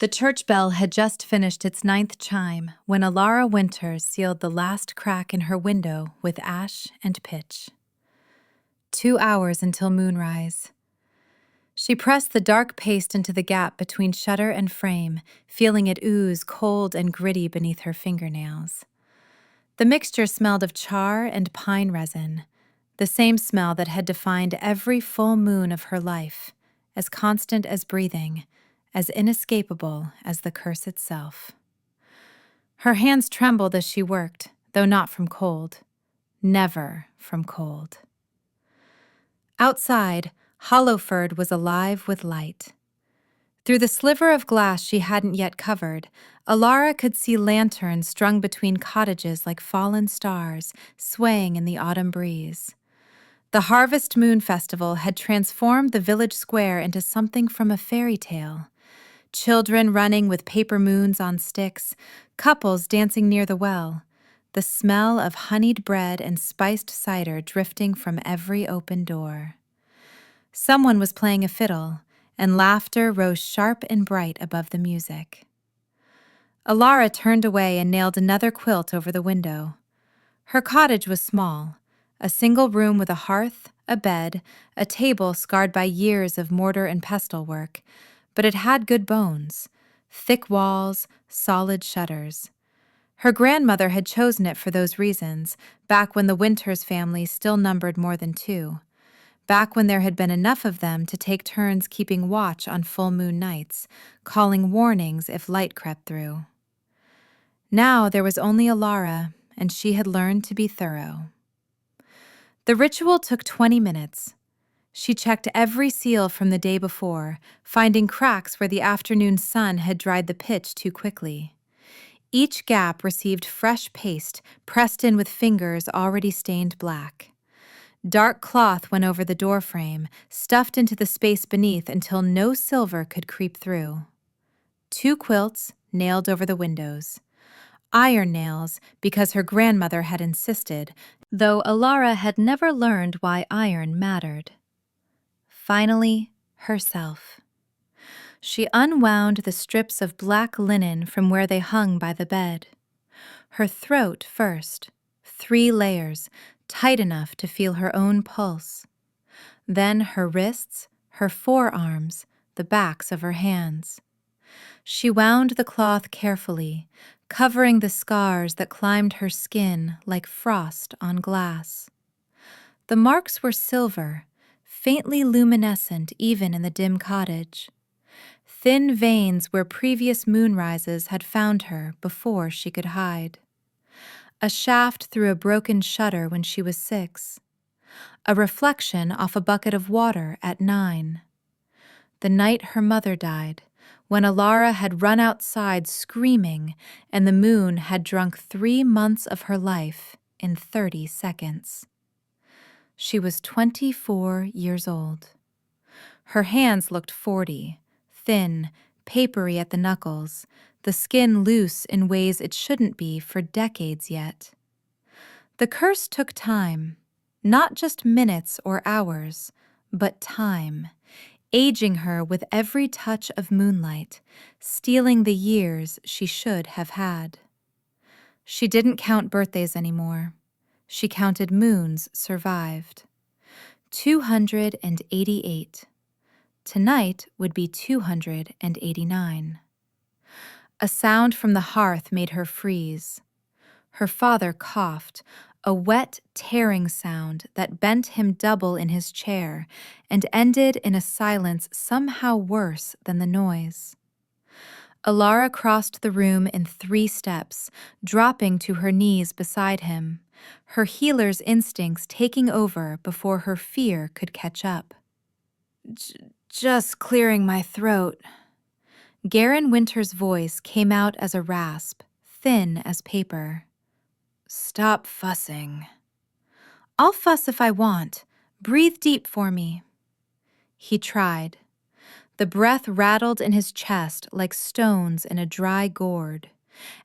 The church bell had just finished its 9th chime when Elara Wynters sealed the last crack in her window with ash and pitch. 2 hours until moonrise. She pressed the dark paste into the gap between shutter and frame, feeling it ooze cold and gritty beneath her fingernails. The mixture smelled of char and pine resin, the same smell that had defined every full moon of her life, as constant as breathing, as inescapable as the curse itself. Her hands trembled as she worked, though not from cold. Never from cold. Outside, Hollowford was alive with light. Through the sliver of glass she hadn't yet covered, Elara could see lanterns strung between cottages like fallen stars, swaying in the autumn breeze. The Harvest Moon Festival had transformed the village square into something from a fairy tale. Children running with paper moons on sticks, couples dancing near the well, the smell of honeyed bread and spiced cider drifting from every open door. Someone was playing a fiddle, and laughter rose sharp and bright above the music. Elara turned away and nailed another quilt over the window. Her cottage was small, a single room with a hearth, a bed, a table scarred by years of mortar and pestle work, but it had good bones, thick walls, solid shutters. Her grandmother had chosen it for those reasons, back when the Wynters family still numbered more than 2. Back when there had been enough of them to take turns keeping watch on full moon nights, calling warnings if light crept through. Now there was only Elara, and she had learned to be thorough. The ritual took 20 minutes. She checked every seal from the day before, finding cracks where the afternoon sun had dried the pitch too quickly. Each gap received fresh paste, pressed in with fingers already stained black. Dark cloth went over the doorframe, stuffed into the space beneath until no silver could creep through. 2 quilts nailed over the windows. Iron nails, because her grandmother had insisted, though Elara had never learned why iron mattered. Finally, herself. She unwound the strips of black linen from where they hung by the bed. Her throat first, 3 layers, tight enough to feel her own pulse. Then her wrists, her forearms, the backs of her hands. She wound the cloth carefully, covering the scars that climbed her skin like frost on glass. The marks were silver, faintly luminescent even in the dim cottage. Thin veins where previous moonrises had found her before she could hide. A shaft through a broken shutter when she was 6. A reflection off a bucket of water at 9. The night her mother died, when Elara had run outside screaming and the moon had drunk 3 months of her life in 30 seconds. She was 24 years old. Her hands looked 40, thin, papery at the knuckles, the skin loose in ways it shouldn't be for decades yet. The curse took time, not just minutes or hours, but time, aging her with every touch of moonlight, stealing the years she should have had. She didn't count birthdays anymore. She counted moons survived. 288. Tonight would be 289. A sound from the hearth made her freeze. Her father coughed, a wet, tearing sound that bent him double in his chair and ended in a silence somehow worse than the noise. Elara crossed the room in 3 steps, dropping to her knees beside him, her healer's instincts taking over before her fear could catch up. Just clearing my throat. Garen Winter's voice came out as a rasp, thin as paper. Stop fussing. I'll fuss if I want. Breathe deep for me. He tried. The breath rattled in his chest like stones in a dry gourd,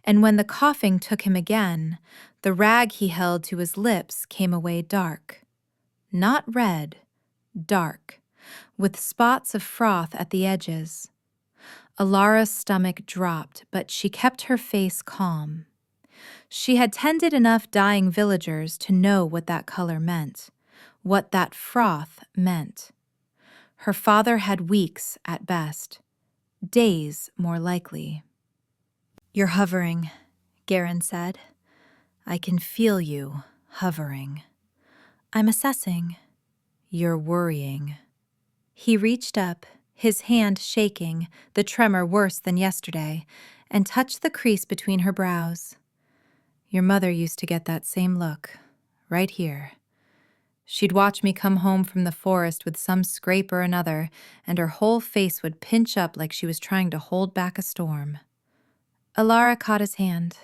and when the coughing took him again, the rag he held to his lips came away dark. Not red, dark, with spots of froth at the edges. Elara's stomach dropped, but she kept her face calm. She had tended enough dying villagers to know what that color meant, what that froth meant. Her father had weeks at best, days more likely. "You're hovering," Garen said. "I can feel you hovering." "I'm assessing." "You're worrying." He reached up, his hand shaking, the tremor worse than yesterday, and touched the crease between her brows. "Your mother used to get that same look, right here. She'd watch me come home from the forest with some scrape or another, and her whole face would pinch up like she was trying to hold back a storm." Elara caught his hand.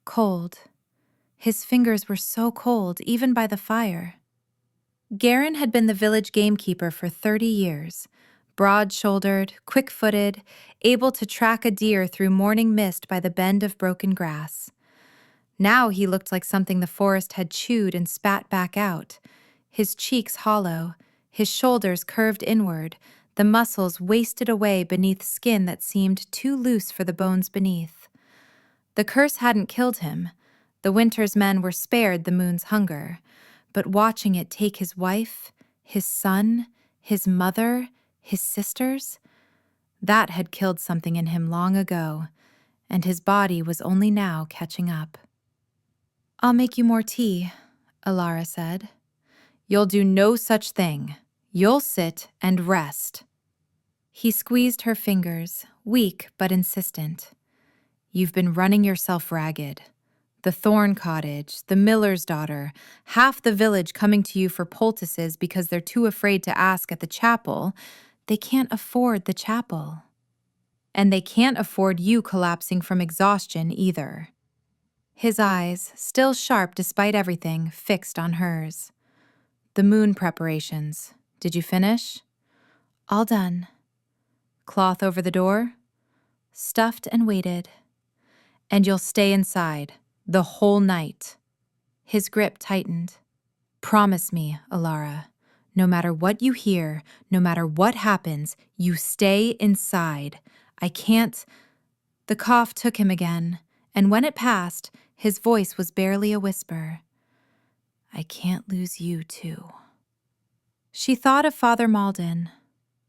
Cold. His fingers were so cold, even by the fire. Garen had been the village gamekeeper for 30 years, broad-shouldered, quick-footed, able to track a deer through morning mist by the bend of broken grass. Now he looked like something the forest had chewed and spat back out, his cheeks hollow, his shoulders curved inward, the muscles wasted away beneath skin that seemed too loose for the bones beneath. The curse hadn't killed him. The Wynters men were spared the moon's hunger, but watching it take his wife, his son, his mother, his sisters, that had killed something in him long ago, and his body was only now catching up. "I'll make you more tea," Elara said. "You'll do no such thing. You'll sit and rest." He squeezed her fingers, weak but insistent. "You've been running yourself ragged. The Thorn Cottage, the miller's daughter, half the village coming to you for poultices because they're too afraid to ask at the chapel. They can't afford the chapel. And they can't afford you collapsing from exhaustion either." His eyes, still sharp despite everything, fixed on hers. "The moon preparations. Did you finish?" "All done." "Cloth over the door?" "Stuffed and weighted." "And you'll stay inside, the whole night." His grip tightened. "Promise me, Elara, no matter what you hear, no matter what happens, you stay inside. I can't—" The cough took him again, and when it passed, his voice was barely a whisper. "I can't lose you, too." She thought of Father Malden.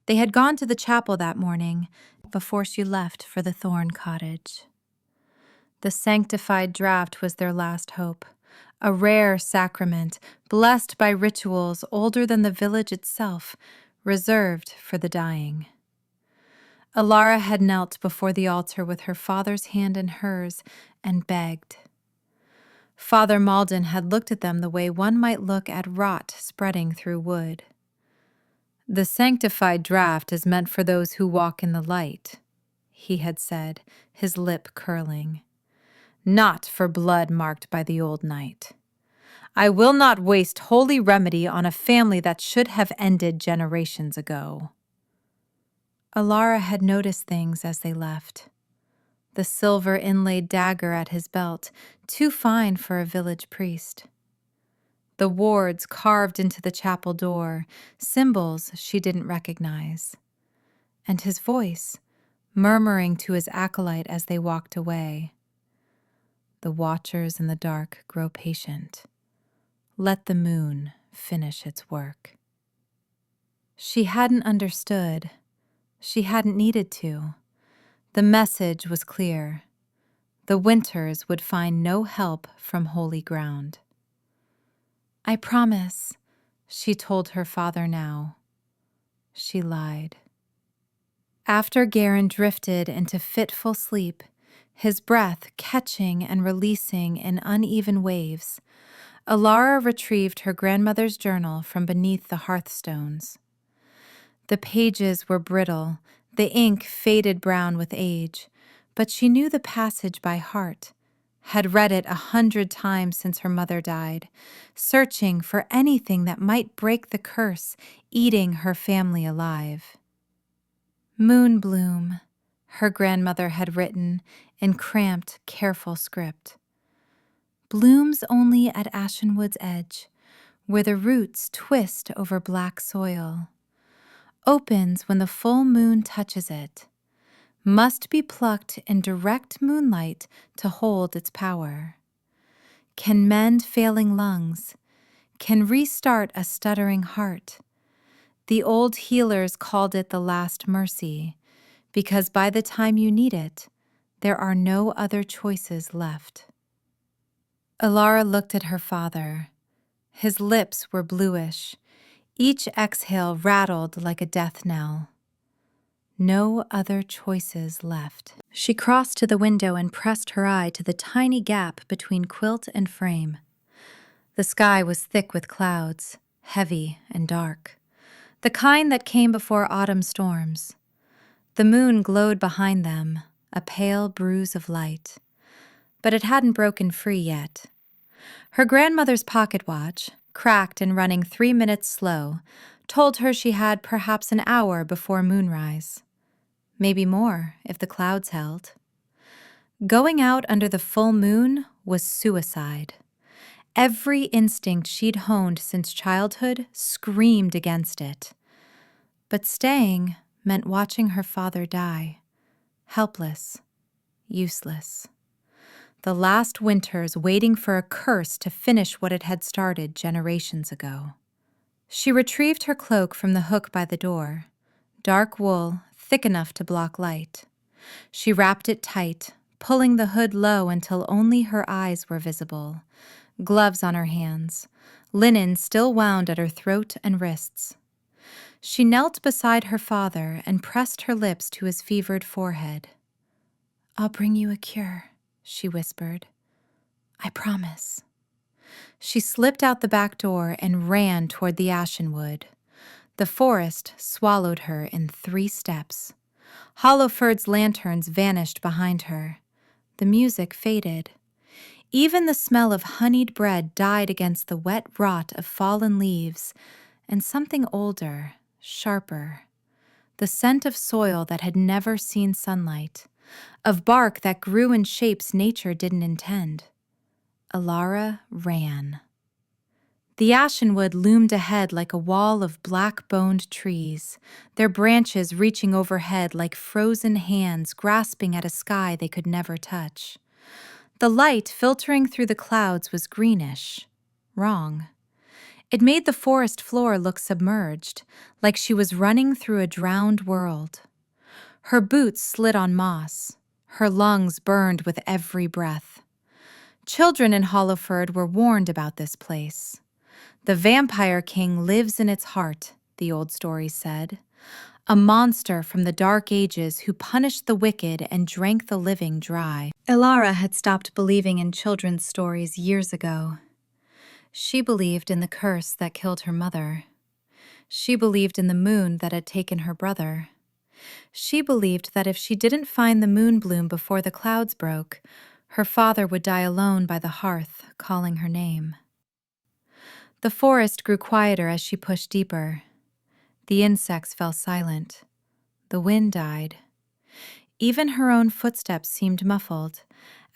They had gone to the chapel that morning, before she left for the Thorn Cottage. The sanctified draught was their last hope, a rare sacrament, blessed by rituals older than the village itself, reserved for the dying. Elara had knelt before the altar with her father's hand in hers and begged. Father Malden had looked at them the way one might look at rot spreading through wood. "The sanctified draught is meant for those who walk in the light," he had said, his lip curling. "Not for blood marked by the old night. I will not waste holy remedy on a family that should have ended generations ago." Elara had noticed things as they left. The silver inlaid dagger at his belt, too fine for a village priest. The wards carved into the chapel door, symbols she didn't recognize. And his voice, murmuring to his acolyte as they walked away. "The watchers in the dark grow patient. Let the moon finish its work." She hadn't understood. She hadn't needed to. The message was clear. The Wynters would find no help from holy ground. "I promise," she told her father now. She lied. After Garen drifted into fitful sleep, his breath catching and releasing in uneven waves, Elara retrieved her grandmother's journal from beneath the hearthstones. The pages were brittle, the ink faded brown with age, but she knew the passage by heart, had read it 100 times since her mother died, searching for anything that might break the curse eating her family alive. "Moonbloom," her grandmother had written in cramped, careful script. "Blooms only at Ashenwood's edge, where the roots twist over black soil. Opens when the full moon touches it. must be plucked in direct moonlight to hold its power. Can mend failing lungs, can restart a stuttering heart. The old healers called it the last mercy, because by the time you need it, there are no other choices left. Elara looked at her father. His lips were bluish. Each exhale rattled like a death knell. No other choices left. She crossed to the window and pressed her eye to the tiny gap between quilt and frame. The sky was thick with clouds, heavy and dark, the kind that came before autumn storms. The moon glowed behind them, a pale bruise of light. But it hadn't broken free yet. Her grandmother's pocket watch, cracked and running 3 minutes slow, told her she had perhaps an hour before moonrise. Maybe more, if the clouds held. Going out under the full moon was suicide. Every instinct she'd honed since childhood screamed against it. But staying meant watching her father die, helpless, useless. The last Wynters waiting for a curse to finish what it had started generations ago. She retrieved her cloak from the hook by the door, dark wool, thick enough to block light. She wrapped it tight, pulling the hood low until only her eyes were visible, gloves on her hands, linen still wound at her throat and wrists. She knelt beside her father and pressed her lips to his fevered forehead. "I'll bring you a cure," she whispered. "I promise." She slipped out the back door and ran toward the ashen wood. The forest swallowed her in 3 steps. Hollowford's lanterns vanished behind her. The music faded. Even the smell of honeyed bread died against the wet rot of fallen leaves, and something older, sharper. The scent of soil that had never seen sunlight, of bark that grew in shapes nature didn't intend. Elara ran. The ashenwood loomed ahead like a wall of black-boned trees, their branches reaching overhead like frozen hands grasping at a sky they could never touch. The light filtering through the clouds was greenish. Wrong. It made the forest floor look submerged, like she was running through a drowned world. Her boots slid on moss. Her lungs burned with every breath. Children in Hollowford were warned about this place. The vampire king lives in its heart, the old stories said. A monster from the dark ages who punished the wicked and drank the living dry. Elara had stopped believing in children's stories years ago. She believed in the curse that killed her mother. She believed in the moon that had taken her brother. She believed that if she didn't find the moon bloom before the clouds broke, her father would die alone by the hearth, calling her name. The forest grew quieter as she pushed deeper. The insects fell silent. The wind died. Even her own footsteps seemed muffled,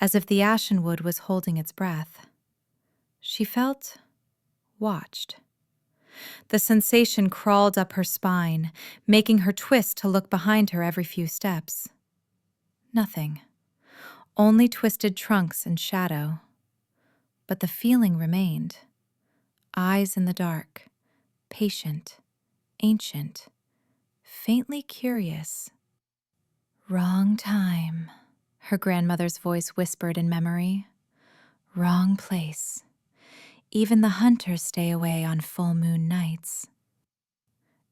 as if the ashenwood was holding its breath. She felt watched. The sensation crawled up her spine, making her twist to look behind her every few steps. Nothing. Only twisted trunks and shadow. But the feeling remained. Eyes in the dark, patient, ancient, faintly curious. "Wrong time," her grandmother's voice whispered in memory. "Wrong place. Even the hunters stay away on full moon nights."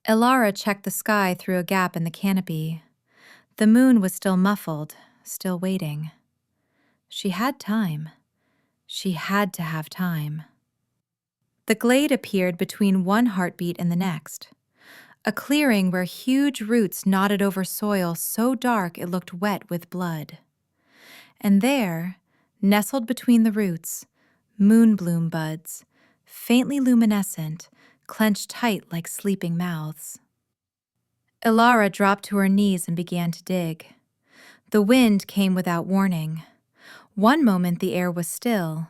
Elara checked the sky through a gap in the canopy. The moon was still muffled, still waiting. She had time. She had to have time. The glade appeared between one heartbeat and the next. A clearing where huge roots knotted over soil so dark it looked wet with blood. And there, nestled between the roots, moonbloom buds, faintly luminescent, clenched tight like sleeping mouths. Elara dropped to her knees and began to dig. The wind came without warning. One moment the air was still.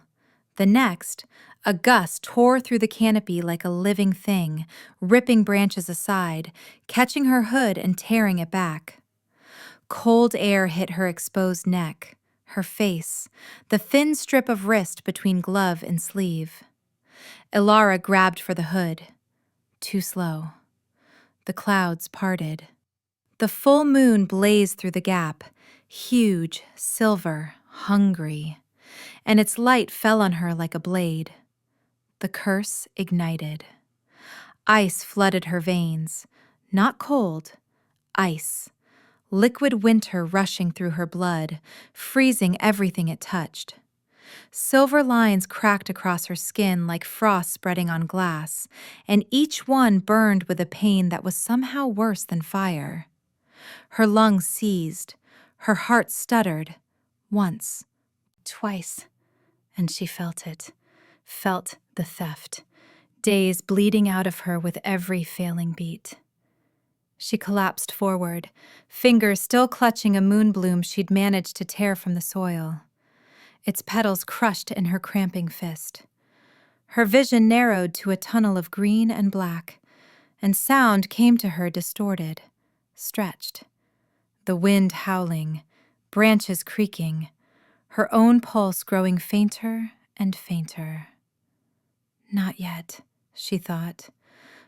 The next, a gust tore through the canopy like a living thing, ripping branches aside, catching her hood and tearing it back. Cold air hit her exposed neck, her face, the thin strip of wrist between glove and sleeve. Elara grabbed for the hood. Too slow. The clouds parted. The full moon blazed through the gap, huge, silver, hungry, and its light fell on her like a blade. The curse ignited. Ice flooded her veins. Not cold, ice. Liquid winter rushing through her blood, freezing everything it touched. Silver lines cracked across her skin like frost spreading on glass, and each one burned with a pain that was somehow worse than fire. Her lungs seized. Her heart stuttered. Once. Twice. And she felt it. Felt the theft. Days bleeding out of her with every failing beat. She collapsed forward, fingers still clutching a moonbloom she'd managed to tear from the soil. Its petals crushed in her cramping fist. Her vision narrowed to a tunnel of green and black, and sound came to her distorted, stretched. The wind howling, branches creaking, her own pulse growing fainter and fainter. Not yet, she thought.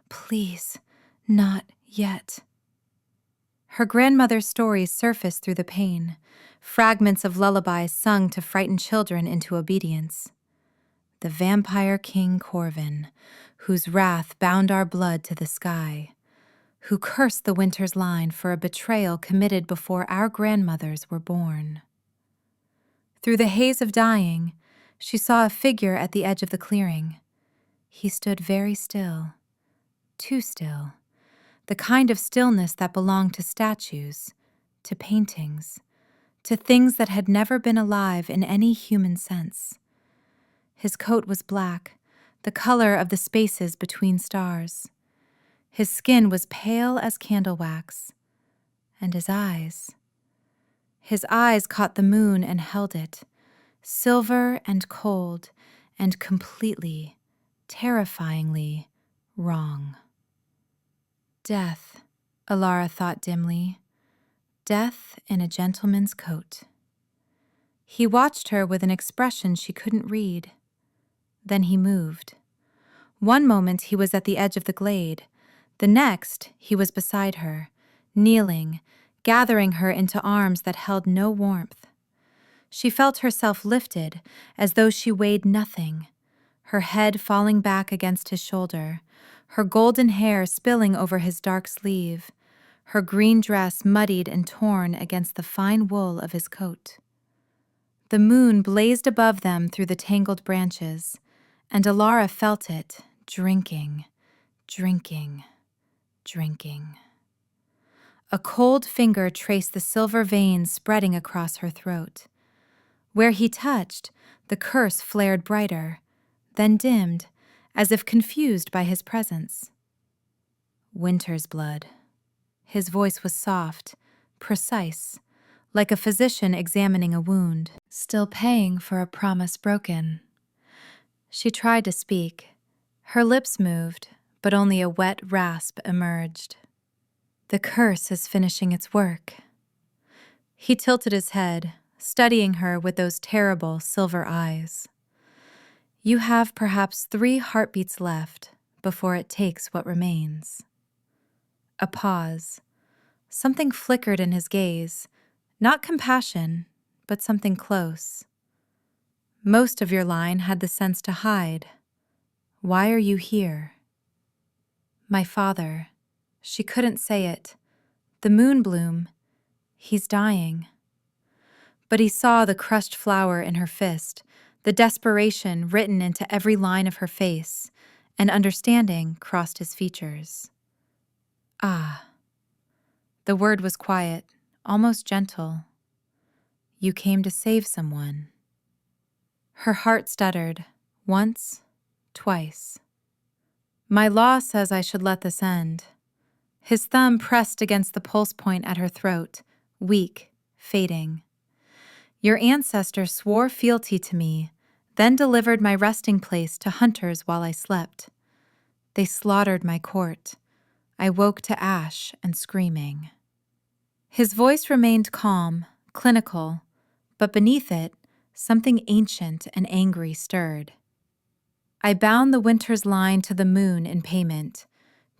Please, not yet. Her grandmother's stories surfaced through the pain, fragments of lullabies sung to frighten children into obedience. The vampire king Corvin, whose wrath bound our blood to the sky, who cursed the winter's line for a betrayal committed before our grandmothers were born. Through the haze of dying, she saw a figure at the edge of the clearing. He stood very still, too still, the kind of stillness that belonged to statues, to paintings, to things that had never been alive in any human sense. His coat was black, the color of the spaces between stars. His skin was pale as candle wax, and his eyes caught the moon and held it, silver and cold and completely, terrifyingly wrong. Death, Elara thought dimly. Death in a gentleman's coat. He watched her with an expression she couldn't read. Then he moved. One moment he was at the edge of the glade. The next he was beside her, kneeling, gathering her into arms that held no warmth. She felt herself lifted as though she weighed nothing, her head falling back against his shoulder, her golden hair spilling over his dark sleeve, her green dress muddied and torn against the fine wool of his coat. The moon blazed above them through the tangled branches, and Elara felt it, drinking, drinking, drinking. A cold finger traced the silver veins spreading across her throat. Where he touched, the curse flared brighter, then dimmed, as if confused by his presence. Winter's blood. His voice was soft, precise, like a physician examining a wound, still paying for a promise broken. She tried to speak. Her lips moved, but only a wet rasp emerged. The curse is finishing its work. He tilted his head, studying her with those terrible silver eyes. You have perhaps 3 heartbeats left before it takes what remains. A pause. Something flickered in his gaze, not compassion, but something close. Most of your line had the sense to hide. Why are you here? My father. She couldn't say it. The moonbloom. He's dying. But he saw the crushed flower in her fist, the desperation written into every line of her face, and understanding crossed his features. Ah. The word was quiet, almost gentle. You came to save someone. Her heart stuttered, once, twice. My law says I should let this end. His thumb pressed against the pulse point at her throat, weak, fading. Your ancestor swore fealty to me, then delivered my resting place to hunters while I slept. They slaughtered my court. I woke to ash and screaming. His voice remained calm, clinical, but beneath it, something ancient and angry stirred. I bound the Wynters line to the moon in payment,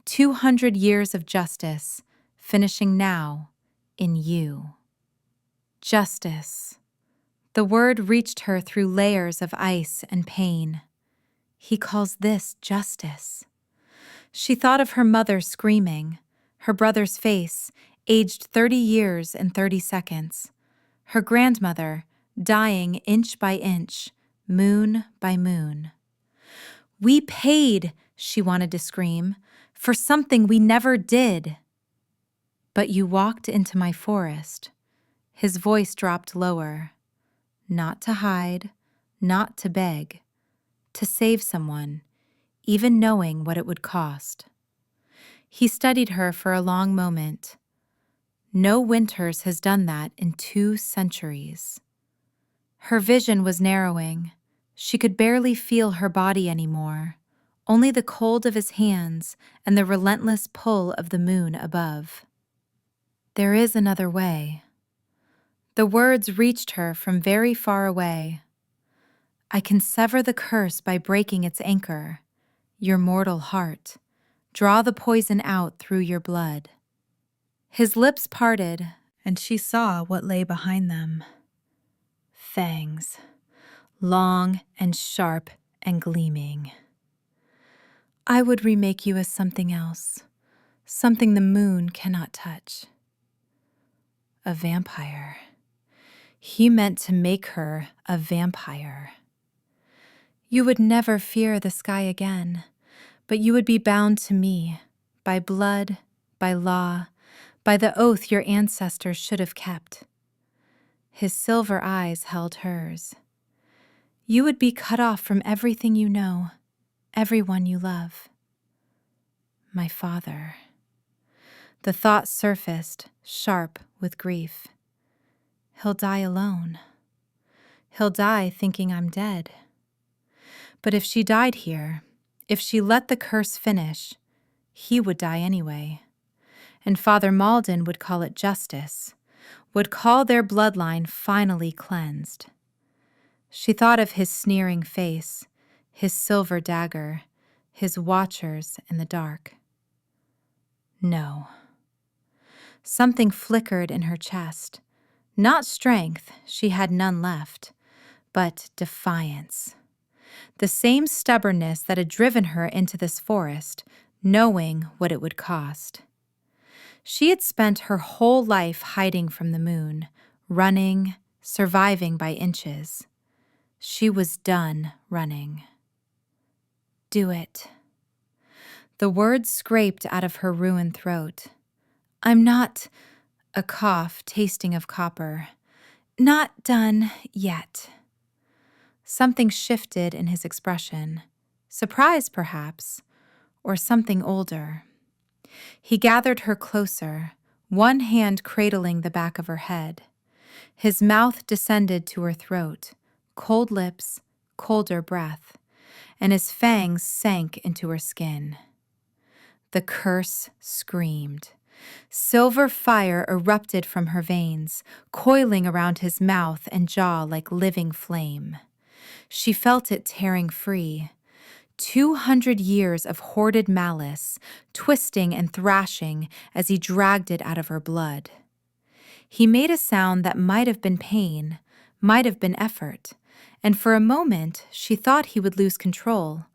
200 years of justice, finishing now in you. Justice. The word reached her through layers of ice and pain. He calls this justice. She thought of her mother screaming, her brother's face, aged 30 years and 30 seconds, her grandmother, dying inch by inch, moon by moon. We paid, she wanted to scream, for something we never did. But you walked into my forest. His voice dropped lower. Not to hide, not to beg, to save someone, even knowing what it would cost. He studied her for a long moment. No Wynters has done that in 2 centuries. Her vision was narrowing. She could barely feel her body anymore, only the cold of his hands and the relentless pull of the moon above. There is another way. The words reached her from very far away. I can sever the curse by breaking its anchor, your mortal heart, draw the poison out through your blood. His lips parted, and she saw what lay behind them. Fangs, long and sharp and gleaming. I would remake you as something else, something the moon cannot touch. A vampire. He meant to make her a vampire. You would never fear the sky again, but you would be bound to me, by blood, by law, by the oath your ancestors should have kept. His silver eyes held hers. You would be cut off from everything you know, everyone you love. My father. The thought surfaced, sharp with grief. He'll die alone. He'll die thinking I'm dead. But if she died here, if she let the curse finish, he would die anyway. And Father Malden would call it justice, would call their bloodline finally cleansed. She thought of his sneering face, his silver dagger, his watchers in the dark. No. Something flickered in her chest. Not strength, she had none left, but defiance. The same stubbornness that had driven her into this forest, knowing what it would cost. She had spent her whole life hiding from the moon, running, surviving by inches. She was done running. Do it. The words scraped out of her ruined throat. I'm not, a cough tasting of copper, not done yet. Something shifted in his expression, surprise perhaps, or something older. He gathered her closer, one hand cradling the back of her head. His mouth descended to her throat, cold lips, colder breath, and his fangs sank into her skin. The curse screamed. Silver fire erupted from her veins, coiling around his mouth and jaw like living flame. She felt it tearing free. 200 years of hoarded malice, twisting and thrashing as he dragged it out of her blood. He made a sound that might have been pain, might have been effort, and for a moment she thought he would lose control,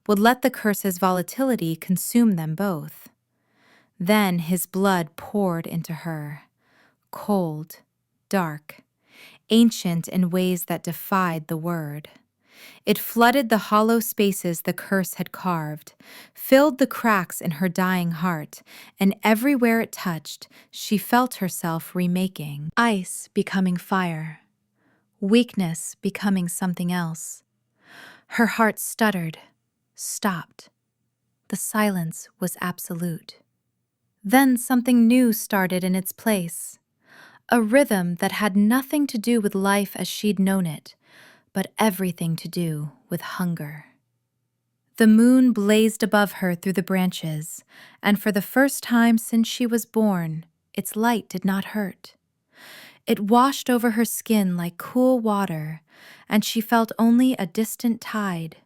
would let the curse's volatility consume them both. Then his blood poured into her, cold, dark, ancient in ways that defied the word. It flooded the hollow spaces the curse had carved, filled the cracks in her dying heart, and everywhere it touched, she felt herself remaking. Ice becoming fire, weakness becoming something else. Her heart stuttered, stopped. The silence was absolute. Then something new started in its place, a rhythm that had nothing to do with life as she'd known it, but everything to do with hunger. The moon blazed above her through the branches, and for the first time since she was born, Its light did not hurt. It washed over her skin like cool water, and she felt only a distant tide,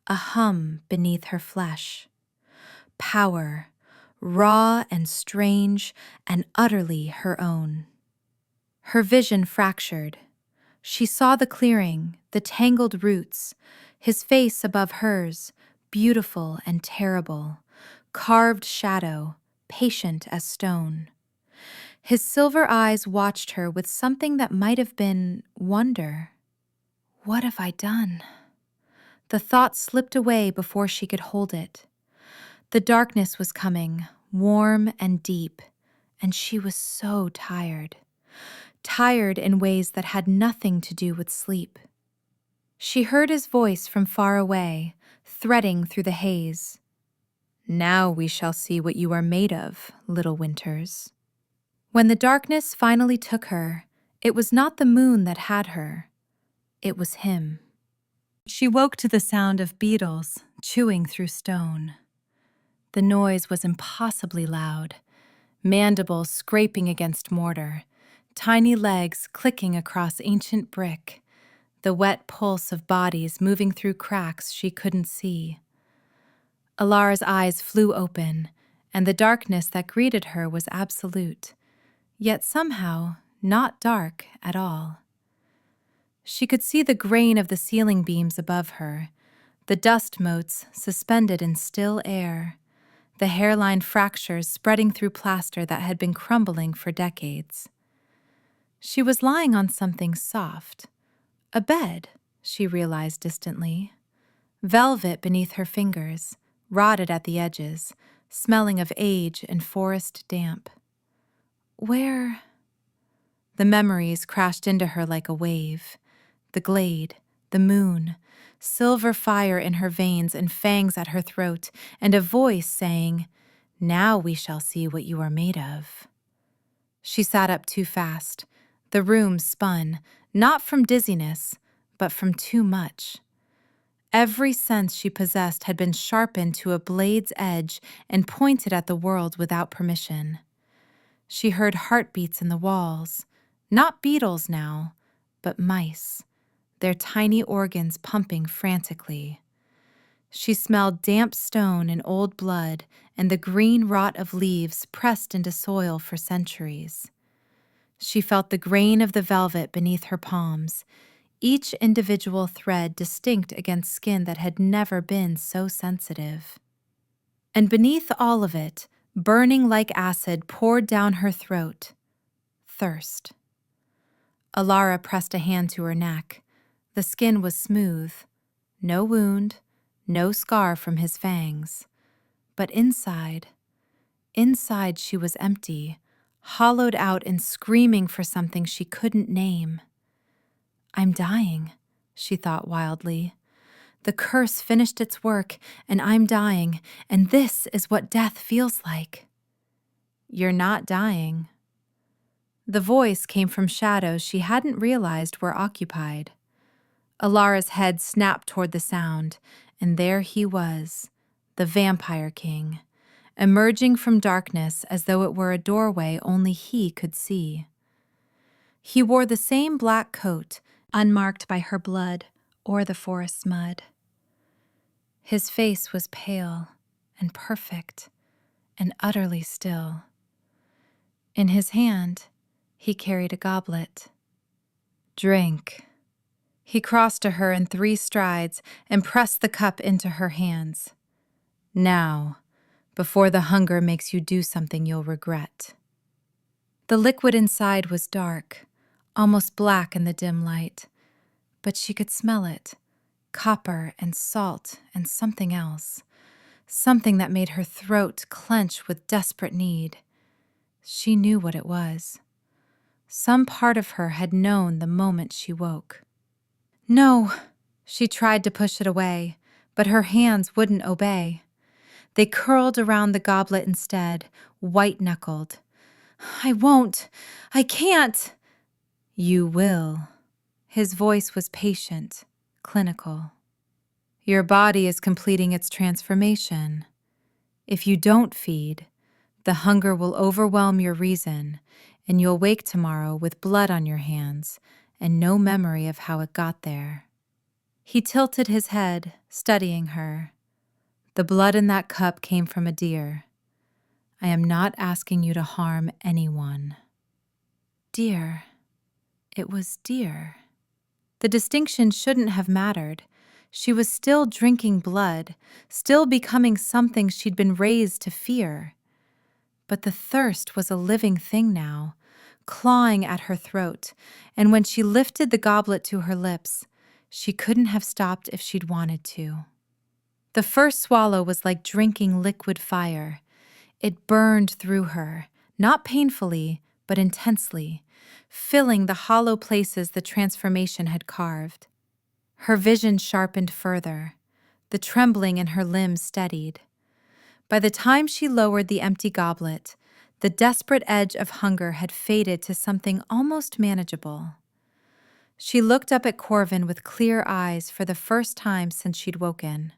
a hum beneath her flesh. Power, raw and strange and utterly her own. Her vision fractured. She saw the clearing, the tangled roots, his face above hers, beautiful and terrible, carved shadow, patient as stone. His silver eyes watched her with something that might have been wonder. What have I done? The thought slipped away before she could hold it. The darkness was coming, warm and deep, and she was so tired. Tired in ways that had nothing to do with sleep. She heard his voice from far away, threading through the haze. Now we shall see what you are made of, little Wynters. When the darkness finally took her, it was not the moon that had her. It was him. She woke to the sound of beetles chewing through stone. The noise was impossibly loud, mandibles scraping against mortar, tiny legs clicking across ancient brick, the wet pulse of bodies moving through cracks she couldn't see. Elara's eyes flew open, and the darkness that greeted her was absolute, yet somehow not dark at all. She could see the grain of the ceiling beams above her, the dust motes suspended in still air, the hairline fractures spreading through plaster that had been crumbling for decades. She was lying on something soft. A bed, she realized distantly. Velvet beneath her fingers, rotted at the edges, smelling of age and forest damp. Where? The memories crashed into her like a wave. The glade, the moon, silver fire in her veins and fangs at her throat, and a voice saying, "Now we shall see what you are made of." She sat up too fast. The room spun, not from dizziness, but from too much. Every sense she possessed had been sharpened to a blade's edge and pointed at the world without permission. She heard heartbeats in the walls, not beetles now, but mice, their tiny organs pumping frantically. She smelled damp stone and old blood and the green rot of leaves pressed into soil for centuries. She felt the grain of the velvet beneath her palms, each individual thread distinct against skin that had never been so sensitive. And beneath all of it, burning like acid, poured down her throat. Thirst. Elara pressed a hand to her neck. The skin was smooth. No wound, no scar from his fangs. But inside she was empty, hollowed out and screaming for something she couldn't name. I'm dying, she thought wildly. The curse finished its work, and I'm dying, and this is what death feels like. You're not dying. The voice came from shadows she hadn't realized were occupied. Elara's head snapped toward the sound, and there he was, the Vampire King, emerging from darkness as though it were a doorway only he could see. He wore the same black coat, unmarked by her blood or the forest's mud. His face was pale and perfect and utterly still. In his hand, he carried a goblet. Drink. He crossed to her in 3 strides and pressed the cup into her hands. Now, before the hunger makes you do something you'll regret. The liquid inside was dark, almost black in the dim light, but she could smell it, copper and salt and something else, something that made her throat clench with desperate need. She knew what it was. Some part of her had known the moment she woke. No, she tried to push it away, but her hands wouldn't obey. They curled around the goblet instead, white-knuckled. I won't. I can't. You will. His voice was patient, clinical. Your body is completing its transformation. If you don't feed, The hunger will overwhelm your reason, and you'll wake tomorrow with blood on your hands and no memory of how it got there." He tilted his head, studying her. "The blood in that cup came from a deer. I am not asking you to harm anyone." Deer. It was deer. The distinction shouldn't have mattered. She was still drinking blood, still becoming something she'd been raised to fear. But the thirst was a living thing now, clawing at her throat, and when she lifted the goblet to her lips, she couldn't have stopped if she'd wanted to. The first swallow was like drinking liquid fire. It burned through her, not painfully, but intensely, filling the hollow places the transformation had carved. Her vision sharpened further. The trembling in her limbs steadied. By the time she lowered the empty goblet, the desperate edge of hunger had faded to something almost manageable. She looked up at Corvin with clear eyes for the first time since she'd woken.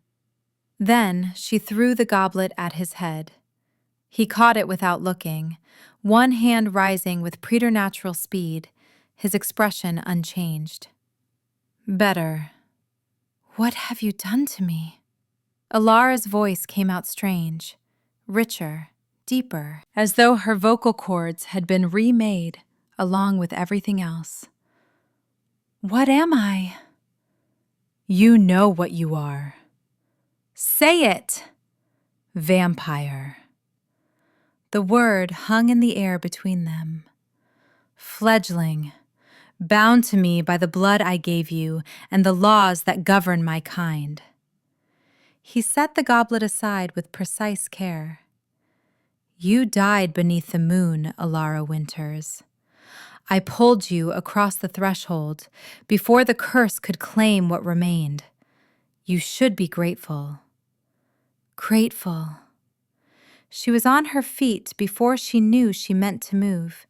Then she threw the goblet at his head. He caught it without looking, one hand rising with preternatural speed, his expression unchanged. "Better. What have you done to me?" Elara's voice came out strange, richer, deeper, as though her vocal cords had been remade along with everything else. "What am I?" "You know what you are." "Say it!" "Vampire." The word hung in the air between them. "Fledgling, bound to me by the blood I gave you and the laws that govern my kind." He set the goblet aside with precise care. "You died beneath the moon, Elara Wynters. I pulled you across the threshold before the curse could claim what remained. You should be grateful." Grateful. She was on her feet before she knew she meant to move,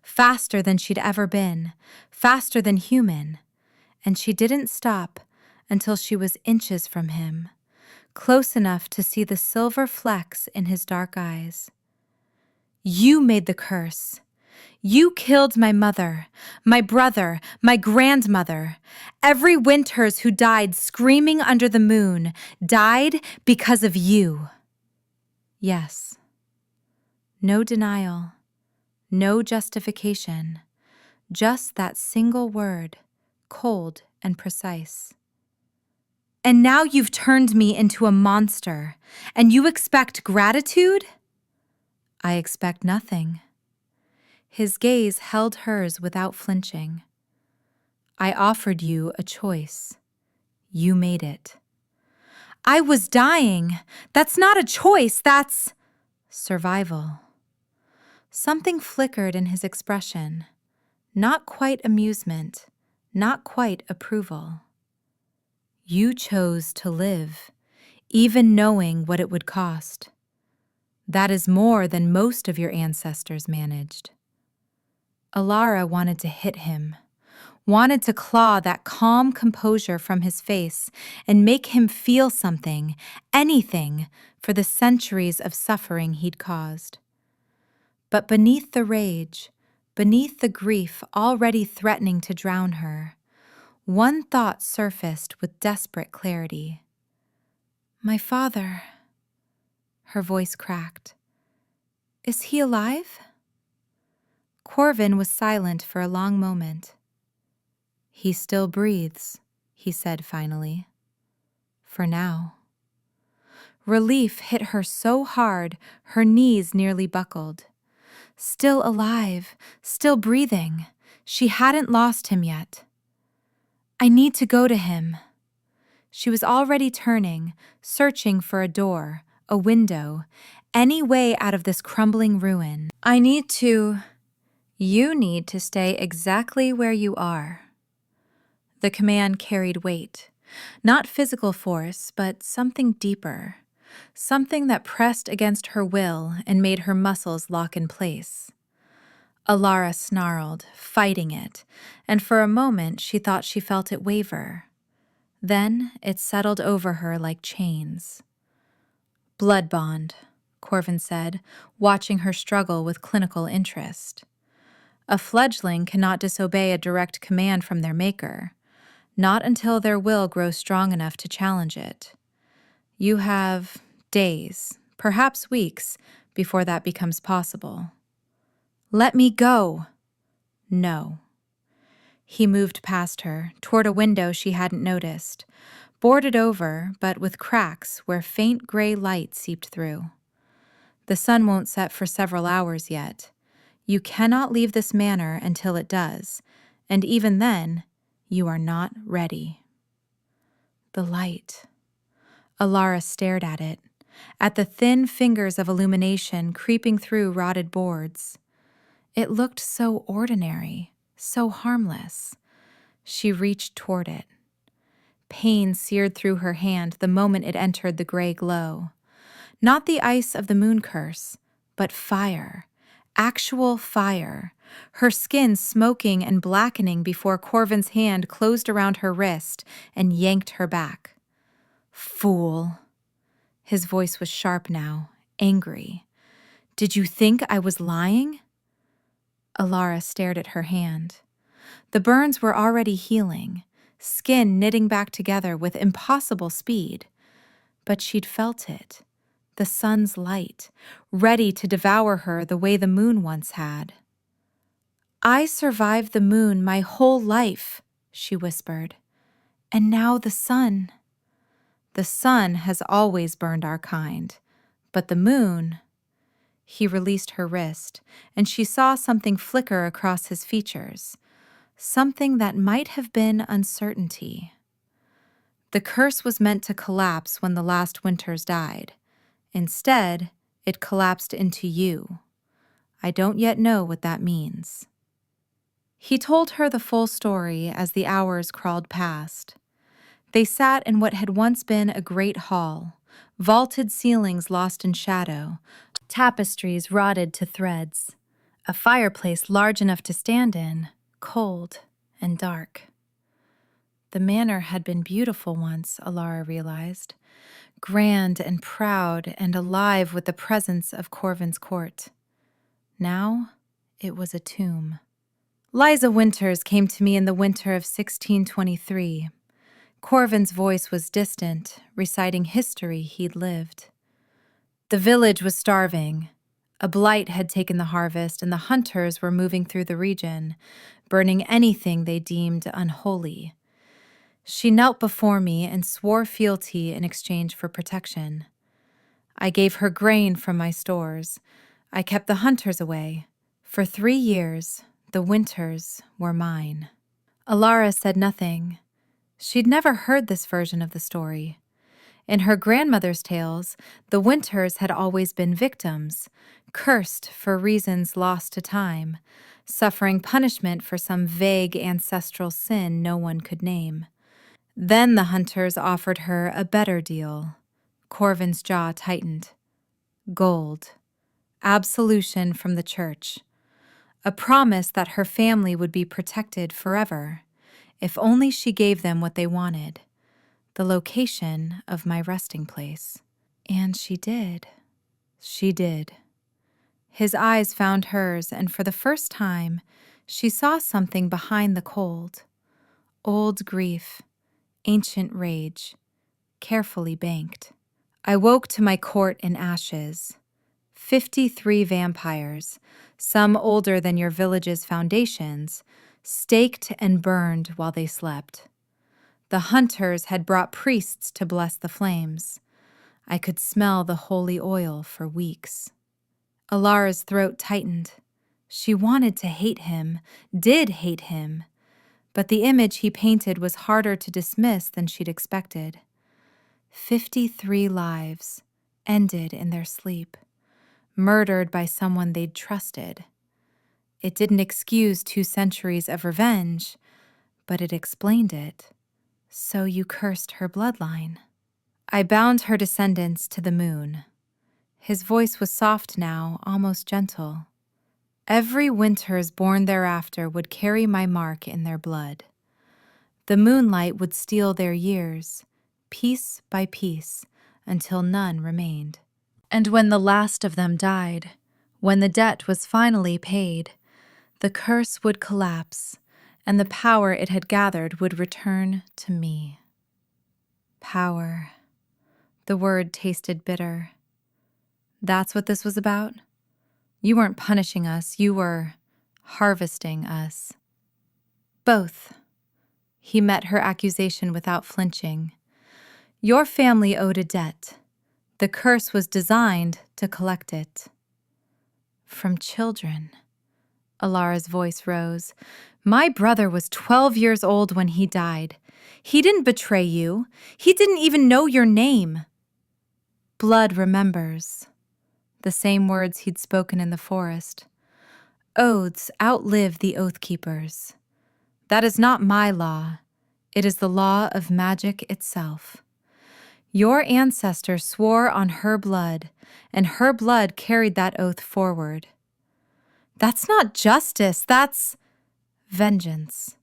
faster than she'd ever been, faster than human, and she didn't stop until she was inches from him, close enough to see the silver flecks in his dark eyes. "You made the curse. You killed my mother, my brother, my grandmother. Every Wynters who died screaming under the moon died because of you." Yes. No denial, no justification, just that single word, cold and precise. "And now you've turned me into a monster, and you expect gratitude?" "I expect nothing." His gaze held hers without flinching. "I offered you a choice. You made it." "I was dying. That's not a choice, that's survival." Something flickered in his expression, not quite amusement, not quite approval. "You chose to live, even knowing what it would cost. That is more than most of your ancestors managed." Elara wanted to hit him, wanted to claw that calm composure from his face and make him feel something, anything, for the centuries of suffering he'd caused. But beneath the rage, beneath the grief already threatening to drown her, one thought surfaced with desperate clarity. "My father," her voice cracked. "Is he alive?" Corvin was silent for a long moment. "He still breathes," he said finally. "For now." Relief hit her so hard her knees nearly buckled. Still alive, still breathing. She hadn't lost him yet. "I need to go to him." She was already turning, searching for a door, a window, any way out of this crumbling ruin. You need to stay exactly where you are." The command carried weight, not physical force, but something deeper, something that pressed against her will and made her muscles lock in place. Elara snarled, fighting it, and for a moment she thought she felt it waver. Then it settled over her like chains. "Blood bond," Corvin said, watching her struggle with clinical interest. A fledgling cannot disobey a direct command from their maker, not until their will grows strong enough to challenge it. You have days, perhaps weeks, before that becomes possible. Let me go. No. He moved past her, toward a window she hadn't noticed, boarded over, but with cracks where faint gray light seeped through. The sun won't set for several hours yet. You cannot leave this manor until it does, and even then, you are not ready. The light. Elara stared at it, at the thin fingers of illumination creeping through rotted boards. It looked so ordinary, so harmless. She reached toward it. Pain seared through her hand the moment it entered the gray glow. Not the ice of the moon curse, but fire. Actual fire. Her skin smoking and blackening before Corvin's hand closed around her wrist and yanked her back. Fool. His voice was sharp now, angry. Did you think I was lying? Elara stared at her hand. The burns were already healing, skin knitting back together with impossible speed. But she'd felt it, the sun's light, ready to devour her the way the moon once had. I survived the moon my whole life, she whispered. And now the sun. The sun has always burned our kind, but the moon... He released her wrist, and she saw something flicker across his features, something that might have been uncertainty. The curse was meant to collapse when the last Wynters died. Instead, it collapsed into you. I don't yet know what that means. He told her the full story as the hours crawled past. They sat in what had once been a great hall, vaulted ceilings lost in shadow, tapestries rotted to threads, a fireplace large enough to stand in, cold and dark. The manor had been beautiful once, Elara realized, grand and proud and alive with the presence of Corvin's court. Now it was a tomb. Liza Wynters came to me in the winter of 1623. Corvin's voice was distant, reciting history he'd lived. The village was starving. A blight had taken the harvest, and the hunters were moving through the region, burning anything they deemed unholy. She knelt before me and swore fealty in exchange for protection. I gave her grain from my stores. I kept the hunters away. For 3 years, the Wynters were mine. Elara said nothing. She'd never heard this version of the story. In her grandmother's tales, the Wynters had always been victims, cursed for reasons lost to time, suffering punishment for some vague ancestral sin no one could name. Then the hunters offered her a better deal. Corvin's jaw tightened. Gold. Absolution from the church. A promise that her family would be protected forever, if only she gave them what they wanted. The location of my resting place. And she did. She did. His eyes found hers, and for the first time, she saw something behind the cold. Old grief, ancient rage, carefully banked. I woke to my court in ashes. 53 vampires, some older than your village's foundations, staked and burned while they slept. The hunters had brought priests to bless the flames. I could smell the holy oil for weeks. Elara's throat tightened. She wanted to hate him, did hate him, but the image he painted was harder to dismiss than she'd expected. 53 lives ended in their sleep, murdered by someone they'd trusted. It didn't excuse 2 centuries of revenge, but it explained it. So you cursed her bloodline. I bound her descendants to the moon. His voice was soft now, almost gentle. Every Wynters born thereafter would carry my mark in their blood. The moonlight would steal their years, piece by piece, until none remained. And when the last of them died, when the debt was finally paid, the curse would collapse, and the power it had gathered would return to me. Power. The word tasted bitter. That's what this was about? You weren't punishing us, you were harvesting us. Both. He met her accusation without flinching. Your family owed a debt. The curse was designed to collect it. From children. Elara's voice rose. My brother was 12 years old when he died. He didn't betray you. He didn't even know your name. Blood remembers. The same words he'd spoken in the forest. Oaths outlive the oath keepers. That is not my law. It is the law of magic itself. Your ancestor swore on her blood, and her blood carried that oath forward. That's not justice, that's vengeance.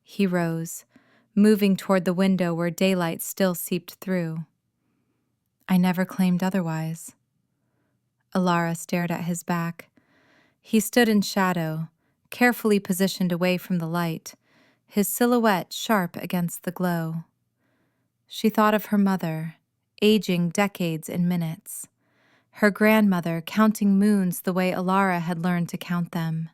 He rose, moving toward the window where daylight still seeped through. I never claimed otherwise. Elara stared at his back. He stood in shadow, carefully positioned away from the light, his silhouette sharp against the glow. She thought of her mother, aging decades in minutes. Her grandmother counting moons the way Elara had learned to count them.